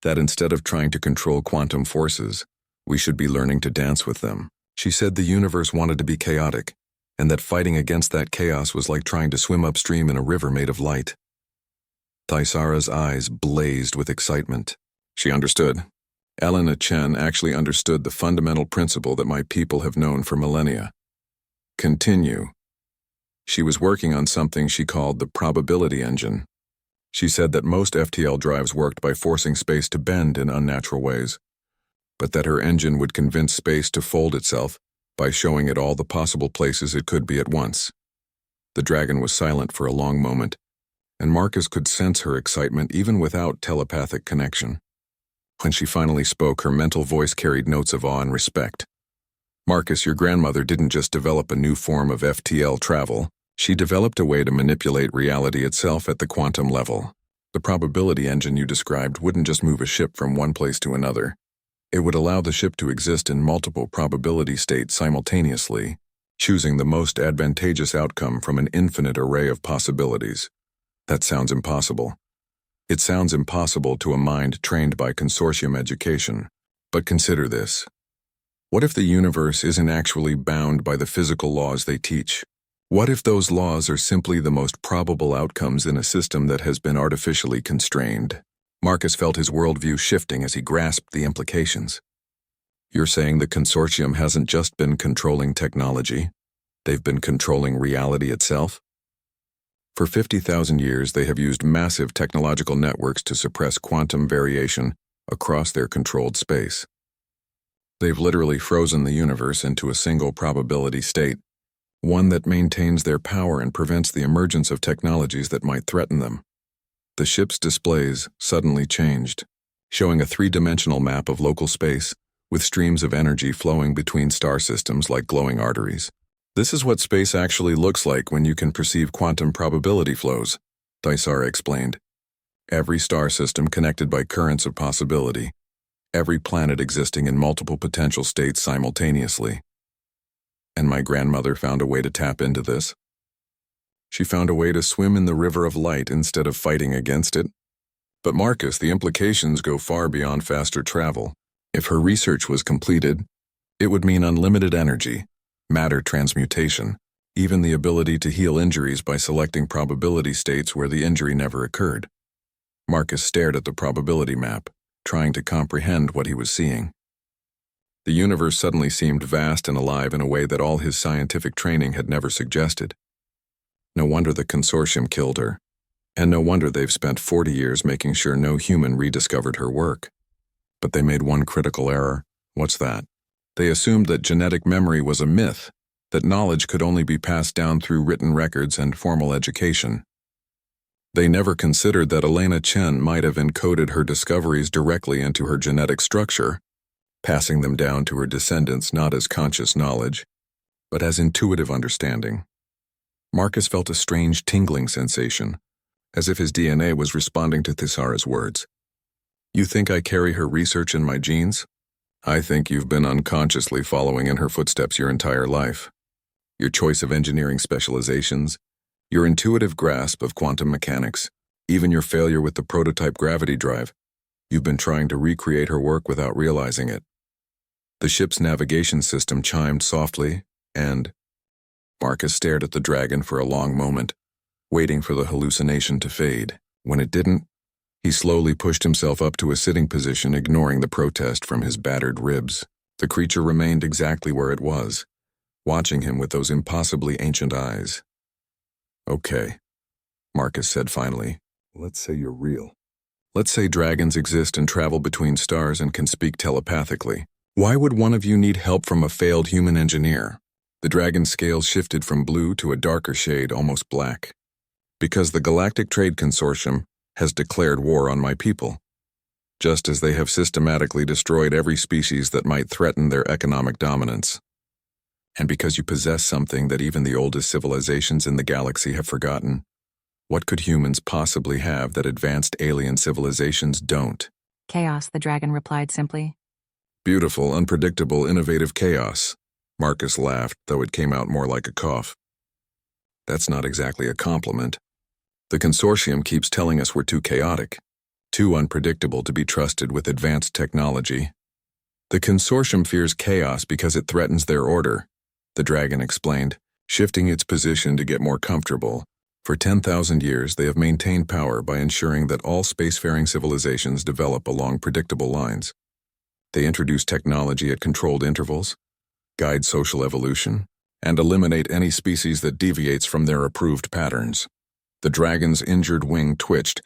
that instead of trying to control quantum forces, we should be learning to dance with them. She said the universe wanted to be chaotic, and that fighting against that chaos was like trying to swim upstream in a river made of light. Thaisara's eyes blazed with excitement. She understood. Elena Chen actually understood the fundamental principle that my people have known for millennia. Continue. She was working on something she called the probability engine. She said that most FTL drives worked by forcing space to bend in unnatural ways, but that her engine would convince space to fold itself by showing it all the possible places it could be at once. The dragon was silent for a long moment, and Marcus could sense her excitement even without telepathic connection. When she finally spoke, her mental voice carried notes of awe and respect. Marcus, your grandmother didn't just develop a new form of FTL travel. She developed a way to manipulate reality itself at the quantum level. The probability engine you described wouldn't just move a ship from one place to another. It would allow the ship to exist in multiple probability states simultaneously, choosing the most advantageous outcome from an infinite array of possibilities. That sounds impossible. It sounds impossible to a mind trained by consortium education. But consider this. What if the universe isn't actually bound by the physical laws they teach? What if those laws are simply the most probable outcomes in a system that has been artificially constrained? Marcus felt his worldview shifting as he grasped the implications. You're saying the consortium hasn't just been controlling technology, they've been controlling reality itself? For 50,000 years, they have used massive technological networks to suppress quantum variation across their controlled space. They've literally frozen the universe into a single probability state, one that maintains their power and prevents the emergence of technologies that might threaten them. The ship's displays suddenly changed, showing a three-dimensional map of local space with streams of energy flowing between star systems like glowing arteries. This is what space actually looks like when you can perceive quantum probability flows, Thaisara explained. Every star system connected by currents of possibility, every planet existing in multiple potential states simultaneously. And my grandmother found a way to tap into this. She found a way to swim in the river of light instead of fighting against it. But Marcus, the implications go far beyond faster travel. If her research was completed, it would mean unlimited energy, matter transmutation, even the ability to heal injuries by selecting probability states where the injury never occurred. Marcus stared at the probability map, trying to comprehend what he was seeing. The universe suddenly seemed vast and alive in a way that all his scientific training had never suggested. No wonder the consortium killed her, and no wonder they've spent 40 years making sure no human rediscovered her work. But they made one critical error. What's that? They assumed that genetic memory was a myth, that knowledge could only be passed down through written records and formal education. They never considered that Elena Chen might have encoded her discoveries directly into her genetic structure, passing them down to her descendants not as conscious knowledge, but as intuitive understanding. Marcus felt a strange tingling sensation, as if his DNA was responding to Thaisara's words. You think I carry her research in my genes? I think you've been unconsciously following in her footsteps your entire life. Your choice of engineering specializations, your intuitive grasp of quantum mechanics, even your failure with the prototype gravity drive, you've been trying to recreate her work without realizing it. The ship's navigation system chimed softly, and Marcus stared at the dragon for a long moment, waiting for the hallucination to fade. When it didn't, he slowly pushed himself up to a sitting position, ignoring the protest from his battered ribs. The creature remained exactly where it was, watching him with those impossibly ancient eyes. Okay, Marcus said finally. Let's say you're real. Let's say dragons exist and travel between stars and can speak telepathically. Why would one of you need help from a failed human engineer? The dragon's scales shifted from blue to a darker shade, almost black. Because the Galactic Trade Consortium has declared war on my people. just as they have systematically destroyed every species that might threaten their economic dominance. And because you possess something that even the oldest civilizations in the galaxy have forgotten, what could humans possibly have that advanced alien civilizations don't? Chaos, the dragon replied simply. Beautiful, unpredictable, innovative chaos. Marcus laughed, though it came out more like a cough. That's not exactly a compliment. The consortium keeps telling us we're too chaotic, too unpredictable to be trusted with advanced technology. The consortium fears chaos because it threatens their order, the dragon explained, shifting its position to get more comfortable. For 10,000 years, they have maintained power by ensuring that all spacefaring civilizations develop along predictable lines. They introduce technology at controlled intervals, guide social evolution, and eliminate any species that deviates from their approved patterns. The dragon's injured wing twitched,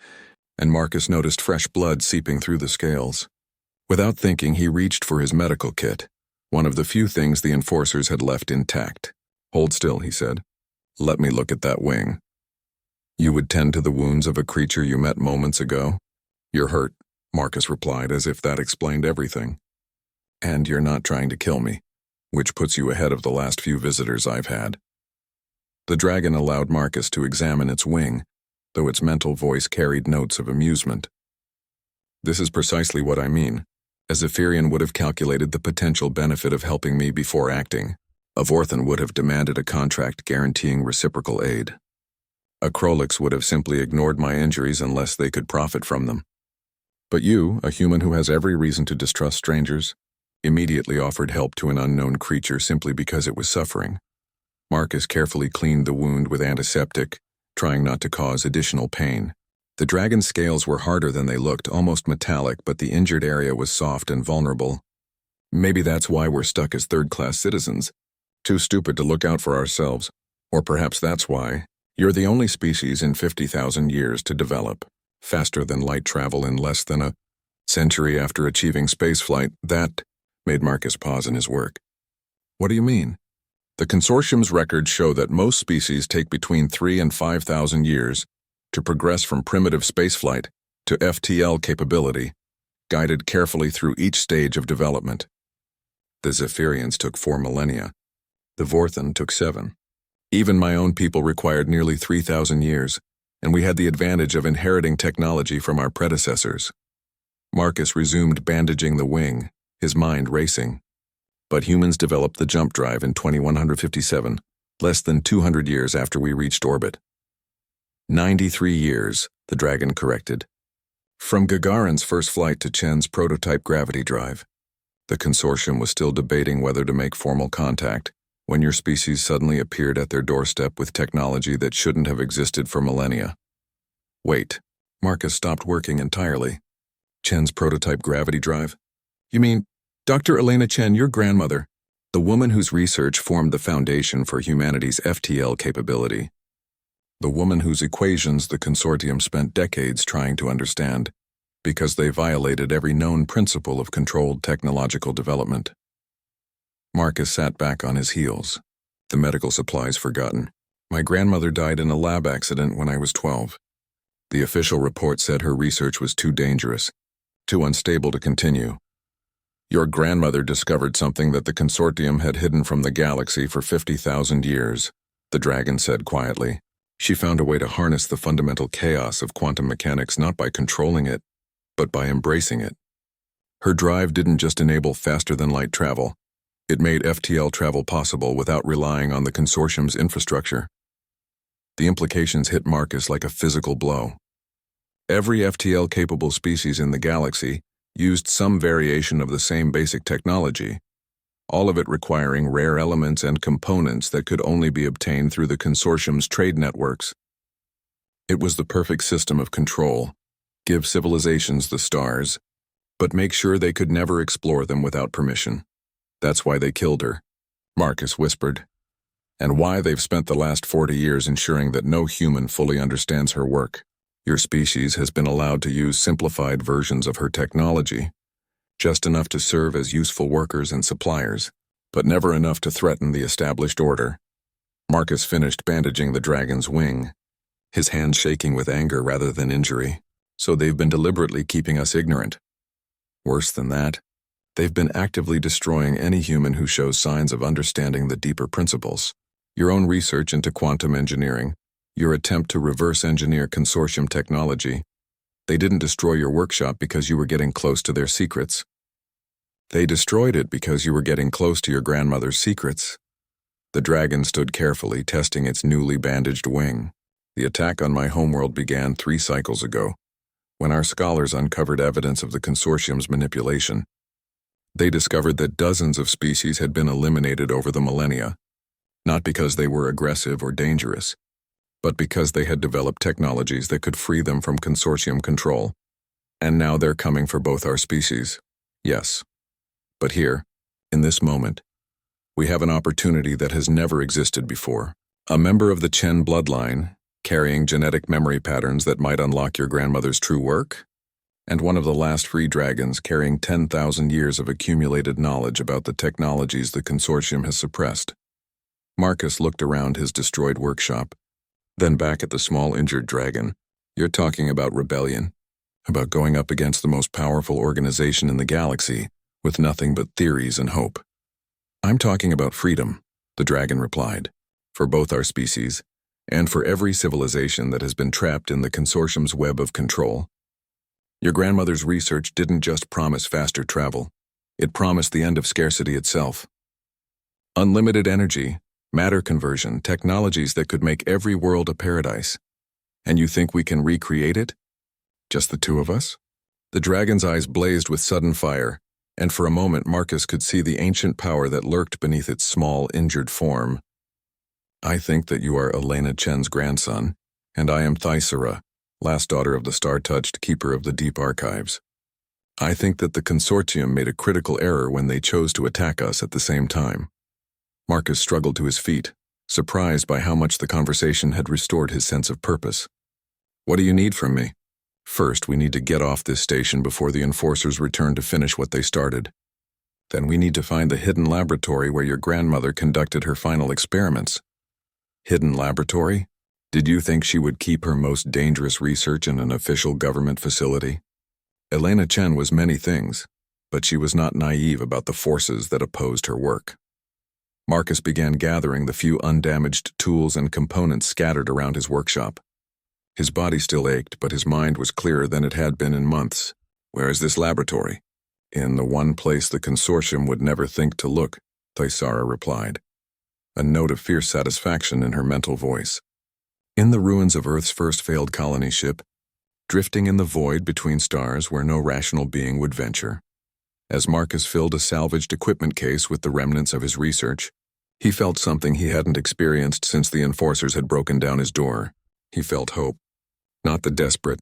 and Marcus noticed fresh blood seeping through the scales. Without thinking, he reached for his medical kit, one of the few things the enforcers had left intact. "Hold still," he said. "Let me look at that wing." "You would tend to the wounds of a creature you met moments ago?" "You're hurt," Marcus replied, as if that explained everything. "And you're not trying to kill me, which puts you ahead of the last few visitors I've had." The dragon allowed Marcus to examine its wing, though its mental voice carried notes of amusement. "This is precisely what I mean. A Zephyrian would have calculated the potential benefit of helping me before acting. A Vorthan would have demanded a contract guaranteeing reciprocal aid. A Krolix would have simply ignored my injuries unless they could profit from them. But you, a human who has every reason to distrust strangers, immediately offered help to an unknown creature simply because it was suffering." Marcus carefully cleaned the wound with antiseptic, trying not to cause additional pain. The dragon's scales were harder than they looked, almost metallic, but the injured area was soft and vulnerable. "Maybe that's why we're stuck as third-class citizens, too stupid to look out for ourselves. Or perhaps that's why. You're the only species in 50,000 years to develop, faster than light travel in less than a century after achieving spaceflight." That made Marcus pause in his work. "What do you mean?" "The consortium's records show that most species take between 3,000 and 5,000 years to progress from primitive spaceflight to FTL capability, guided carefully through each stage of development. The Zephyrians took 4 millennia. The Vorthan took 7. Even my own people required nearly 3,000 years, and we had the advantage of inheriting technology from our predecessors." Marcus resumed bandaging the wing, his mind racing. "But humans developed the jump drive in 2157, less than 200 years after we reached orbit." 93 years, the dragon corrected. "From Gagarin's first flight to Chen's prototype gravity drive." The consortium was still debating whether to make formal contact when your species suddenly appeared at their doorstep with technology that shouldn't have existed for millennia. "Wait." Marcus stopped working entirely. "Chen's prototype gravity drive? You mean Dr. Elena Chen, your grandmother, the woman whose research formed the foundation for humanity's FTL capability. The woman whose equations the consortium spent decades trying to understand, because they violated every known principle of controlled technological development." Marcus sat back on his heels, the medical supplies forgotten. "My grandmother died in a lab accident when I was 12. The official report said her research was too dangerous, too unstable to continue. Your grandmother discovered something that the consortium had hidden from the galaxy for 50,000 years, the dragon said quietly. She found a way to harness the fundamental chaos of quantum mechanics not by controlling it, but by embracing it. Her drive didn't just enable faster-than-light travel. It made FTL travel possible without relying on the consortium's infrastructure." The implications hit Marcus like a physical blow. Every FTL-capable species in the galaxy used some variation of the same basic technology, all of it requiring rare elements and components that could only be obtained through the consortium's trade networks. It was the perfect system of control. Give civilizations the stars, but make sure they could never explore them without permission. That's why they killed her, Marcus whispered, and why they've spent the last 40 years ensuring that no human fully understands her work. Your species has been allowed to use simplified versions of her technology, just enough to serve as useful workers and suppliers, but never enough to threaten the established order. Marcus finished bandaging the dragon's wing, his hands shaking with anger rather than injury. "So they've been deliberately keeping us ignorant. Worse than that, they've been actively destroying any human who shows signs of understanding the deeper principles. Your own research into quantum engineering, your attempt to reverse engineer consortium technology. They didn't destroy your workshop because you were getting close to their secrets. They destroyed it because you were getting close to your grandmother's secrets. The dragon stood carefully, testing its newly bandaged wing. The attack on my homeworld began 3 cycles ago, when our scholars uncovered evidence of the consortium's manipulation. They discovered that dozens of species had been eliminated over the millennia, not because they were aggressive or dangerous, but because they had developed technologies that could free them from consortium control. And now they're coming for both our species. Yes. But here, in this moment, we have an opportunity that has never existed before. A member of the Chen bloodline, carrying genetic memory patterns that might unlock your grandmother's true work, and one of the last free dragons carrying 10,000 years of accumulated knowledge about the technologies the consortium has suppressed. Marcus looked around his destroyed workshop, then back at the small injured dragon. You're talking about rebellion, about going up against the most powerful organization in the galaxy, with nothing but theories and hope. I'm talking about freedom, the dragon replied, for both our species, and for every civilization that has been trapped in the consortium's web of control. Your grandmother's research didn't just promise faster travel, it promised the end of scarcity itself. Unlimited energy, matter conversion, technologies that could make every world a paradise. And you think we can recreate it? Just the 2 of us? The dragon's eyes blazed with sudden fire, and for a moment Marcus could see the ancient power that lurked beneath its small, injured form. I think that you are Elena Chen's grandson, and I am Thyssera, last daughter of the star-touched keeper of the deep archives. I think that the consortium made a critical error when they chose to attack us at the same time. Marcus struggled to his feet, surprised by how much the conversation had restored his sense of purpose. What do you need from me? First, we need to get off this station before the enforcers return to finish what they started. Then we need to find the hidden laboratory where your grandmother conducted her final experiments. Hidden laboratory? Did you think she would keep her most dangerous research in an official government facility? Elena Chen was many things, but she was not naive about the forces that opposed her work. Marcus began gathering the few undamaged tools and components scattered around his workshop. His body still ached, but his mind was clearer than it had been in months. Where is this laboratory? In the one place the consortium would never think to look, Thyssera replied, a note of fierce satisfaction in her mental voice. In the ruins of Earth's first failed colony ship, drifting in the void between stars where no rational being would venture. As Marcus filled a salvaged equipment case with the remnants of his research, he felt something he hadn't experienced since the enforcers had broken down his door. He felt hope. Not the desperate,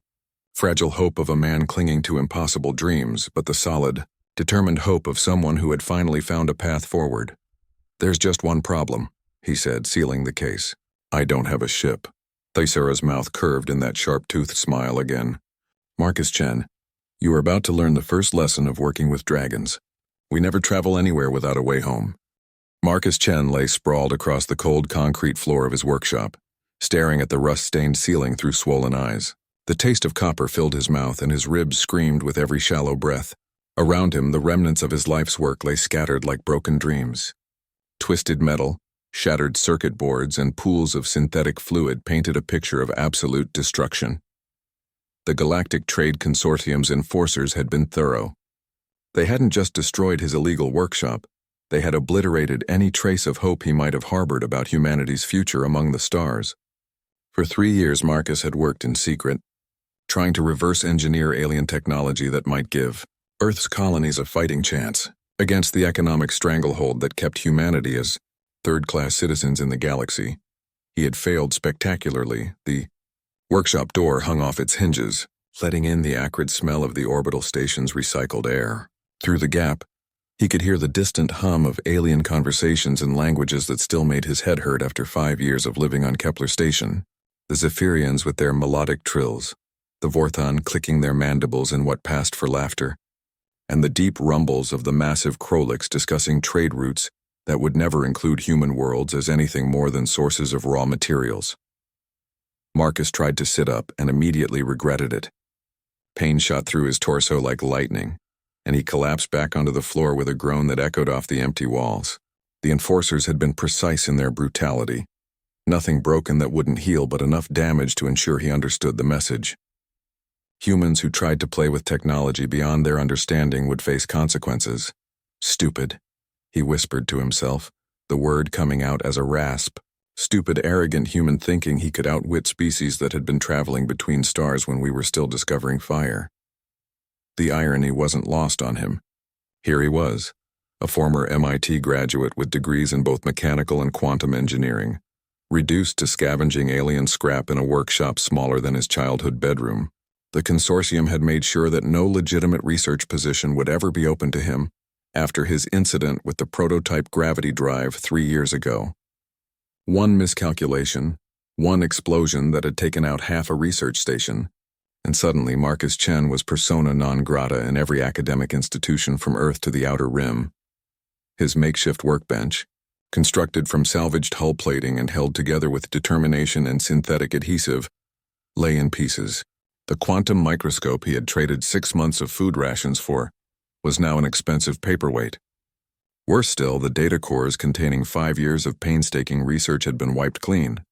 fragile hope of a man clinging to impossible dreams, but the solid, determined hope of someone who had finally found a path forward. There's just one problem, he said, sealing the case. I don't have a ship. Thyssera's mouth curved in that sharp-toothed smile again. Marcus Chen, you are about to learn the first lesson of working with dragons. We never travel anywhere without a way home. Marcus Chen lay sprawled across the cold concrete floor of his workshop, staring at the rust-stained ceiling through swollen eyes. The taste of copper filled his mouth and his ribs screamed with every shallow breath. Around him, the remnants of his life's work lay scattered like broken dreams. Twisted metal, shattered circuit boards, and pools of synthetic fluid painted a picture of absolute destruction. The Galactic Trade Consortium's enforcers had been thorough. They hadn't just destroyed his illegal workshop, they had obliterated any trace of hope he might have harbored about humanity's future among the stars. For 3 years, Marcus had worked in secret, trying to reverse engineer alien technology that might give Earth's colonies a fighting chance against the economic stranglehold that kept humanity as third-class citizens in the galaxy. He had failed spectacularly. The workshop door hung off its hinges, letting in the acrid smell of the orbital station's recycled air. Through the gap, he could hear the distant hum of alien conversations in languages that still made his head hurt after 5 years of living on Kepler Station. The Zephyrians with their melodic trills, the Vorthon clicking their mandibles in what passed for laughter, and the deep rumbles of the massive Krolix discussing trade routes that would never include human worlds as anything more than sources of raw materials. Marcus tried to sit up and immediately regretted it. Pain shot through his torso like lightning. and he collapsed back onto the floor with a groan that echoed off the empty walls. The enforcers had been precise in their brutality. Nothing broken that wouldn't heal, but enough damage to ensure he understood the message. Humans who tried to play with technology beyond their understanding would face consequences. Stupid, he whispered to himself, the word coming out as a rasp. Stupid, arrogant human thinking he could outwit species that had been traveling between stars when we were still discovering fire. The irony wasn't lost on him. Here he was, a former MIT graduate with degrees in both mechanical and quantum engineering, reduced to scavenging alien scrap in a workshop smaller than his childhood bedroom. The consortium had made sure that no legitimate research position would ever be open to him after his incident with the prototype gravity drive 3 years ago. One miscalculation, one explosion that had taken out half a research station, and suddenly Marcus Chen was persona non grata in every academic institution from Earth to the Outer Rim. His makeshift workbench, constructed from salvaged hull plating and held together with determination and synthetic adhesive, lay in pieces. The quantum microscope he had traded 6 months of food rations for was now an expensive paperweight. Worse still, the data cores containing 5 years of painstaking research had been wiped clean.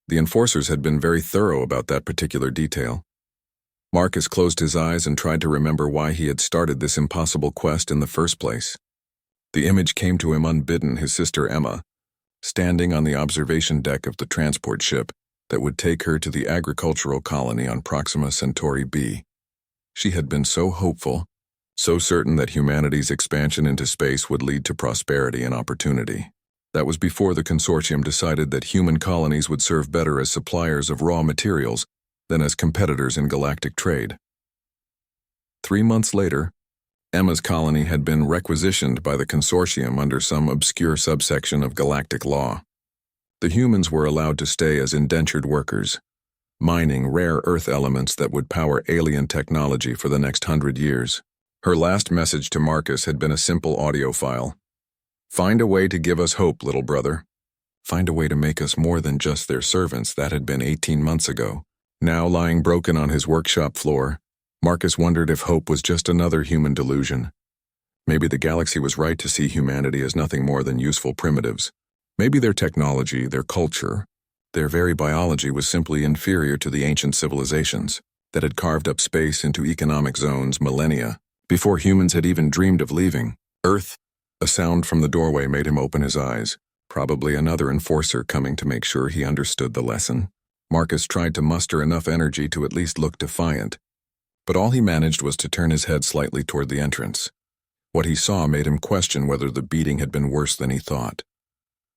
The enforcers had been very thorough about that particular detail. Marcus closed his eyes and tried to remember why he had started this impossible quest in the first place. The image came to him unbidden, his sister Emma, standing on the observation deck of the transport ship that would take her to the agricultural colony on Proxima Centauri B. She had been so hopeful, so certain that humanity's expansion into space would lead to prosperity and opportunity. That was before the consortium decided that human colonies would serve better as suppliers of raw materials than as competitors in galactic trade. 3 months later, Emma's colony had been requisitioned by the consortium under some obscure subsection of galactic law. The humans were allowed to stay as indentured workers, mining rare Earth elements that would power alien technology for the next 100 years. Her last message to Marcus had been a simple audio file. "Find a way to give us hope, little brother. Find a way to make us more than just their servants." That had been 18 months ago. Now lying broken on his workshop floor, Marcus wondered if hope was just another human delusion. Maybe the galaxy was right to see humanity as nothing more than useful primitives. Maybe their technology, their culture, their very biology was simply inferior to the ancient civilizations that had carved up space into economic zones millennia before humans had even dreamed of leaving Earth. A sound from the doorway made him open his eyes, probably another enforcer coming to make sure he understood the lesson. Marcus tried to muster enough energy to at least look defiant, but all he managed was to turn his head slightly toward the entrance. What he saw made him question whether the beating had been worse than he thought.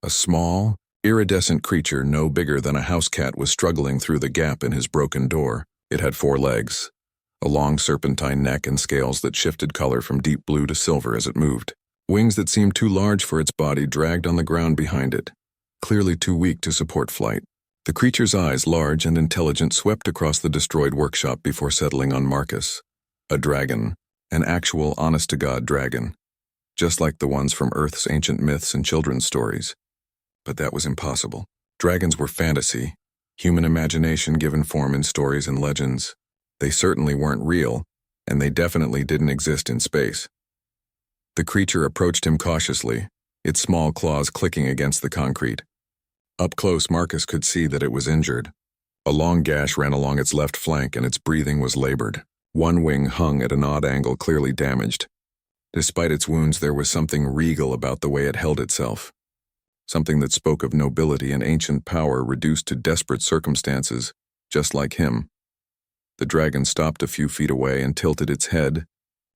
A small, iridescent creature no bigger than a house cat was struggling through the gap in his broken door. It had 4 legs, a long serpentine neck and scales that shifted color from deep blue to silver as it moved. Wings that seemed too large for its body dragged on the ground behind it, clearly too weak to support flight. The creature's eyes, large and intelligent, swept across the destroyed workshop before settling on Marcus. A dragon, an actual honest-to-God dragon, just like the ones from Earth's ancient myths and children's stories. But that was impossible. Dragons were fantasy, human imagination given form in stories and legends. They certainly weren't real, and they definitely didn't exist in space. The creature approached him cautiously, its small claws clicking against the concrete. Up close, Marcus could see that it was injured. A long gash ran along its left flank and its breathing was labored. One wing hung at an odd angle, clearly damaged. Despite its wounds, there was something regal about the way it held itself. Something that spoke of nobility and ancient power reduced to desperate circumstances, just like him. The dragon stopped a few feet away and tilted its head,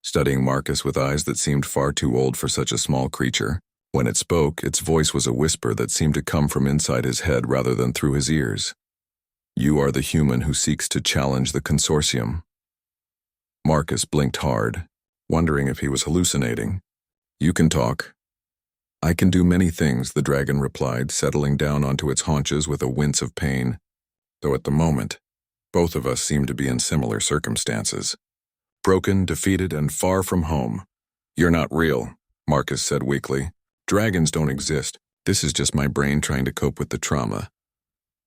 studying Marcus with eyes that seemed far too old for such a small creature. When it spoke, its voice was a whisper that seemed to come from inside his head rather than through his ears. "You are the human who seeks to challenge the consortium." Marcus blinked hard, wondering if he was hallucinating. "You can talk." "I can do many things," the dragon replied, settling down onto its haunches with a wince of pain. Though at the moment, both of us seemed to be in similar circumstances. Broken, defeated, and far from home. "You're not real," Marcus said weakly. "Dragons don't exist. This is just my brain trying to cope with the trauma."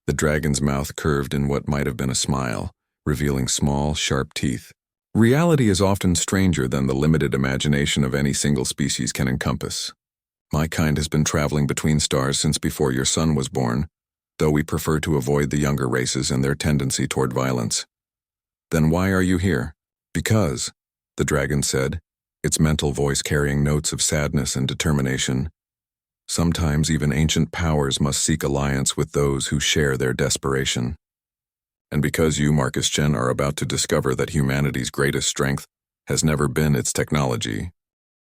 The dragon's mouth curved in what might have been a smile, revealing small, sharp teeth. Reality is often stranger than the limited imagination of any single species can encompass. My kind has been traveling between stars since before your son was born, though we prefer to avoid the younger races and their tendency toward violence. Then why are you here? Because, the dragon said, its mental voice carrying notes of sadness and determination. Sometimes even ancient powers must seek alliance with those who share their desperation. And because you, Marcus Chen, are about to discover that humanity's greatest strength has never been its technology,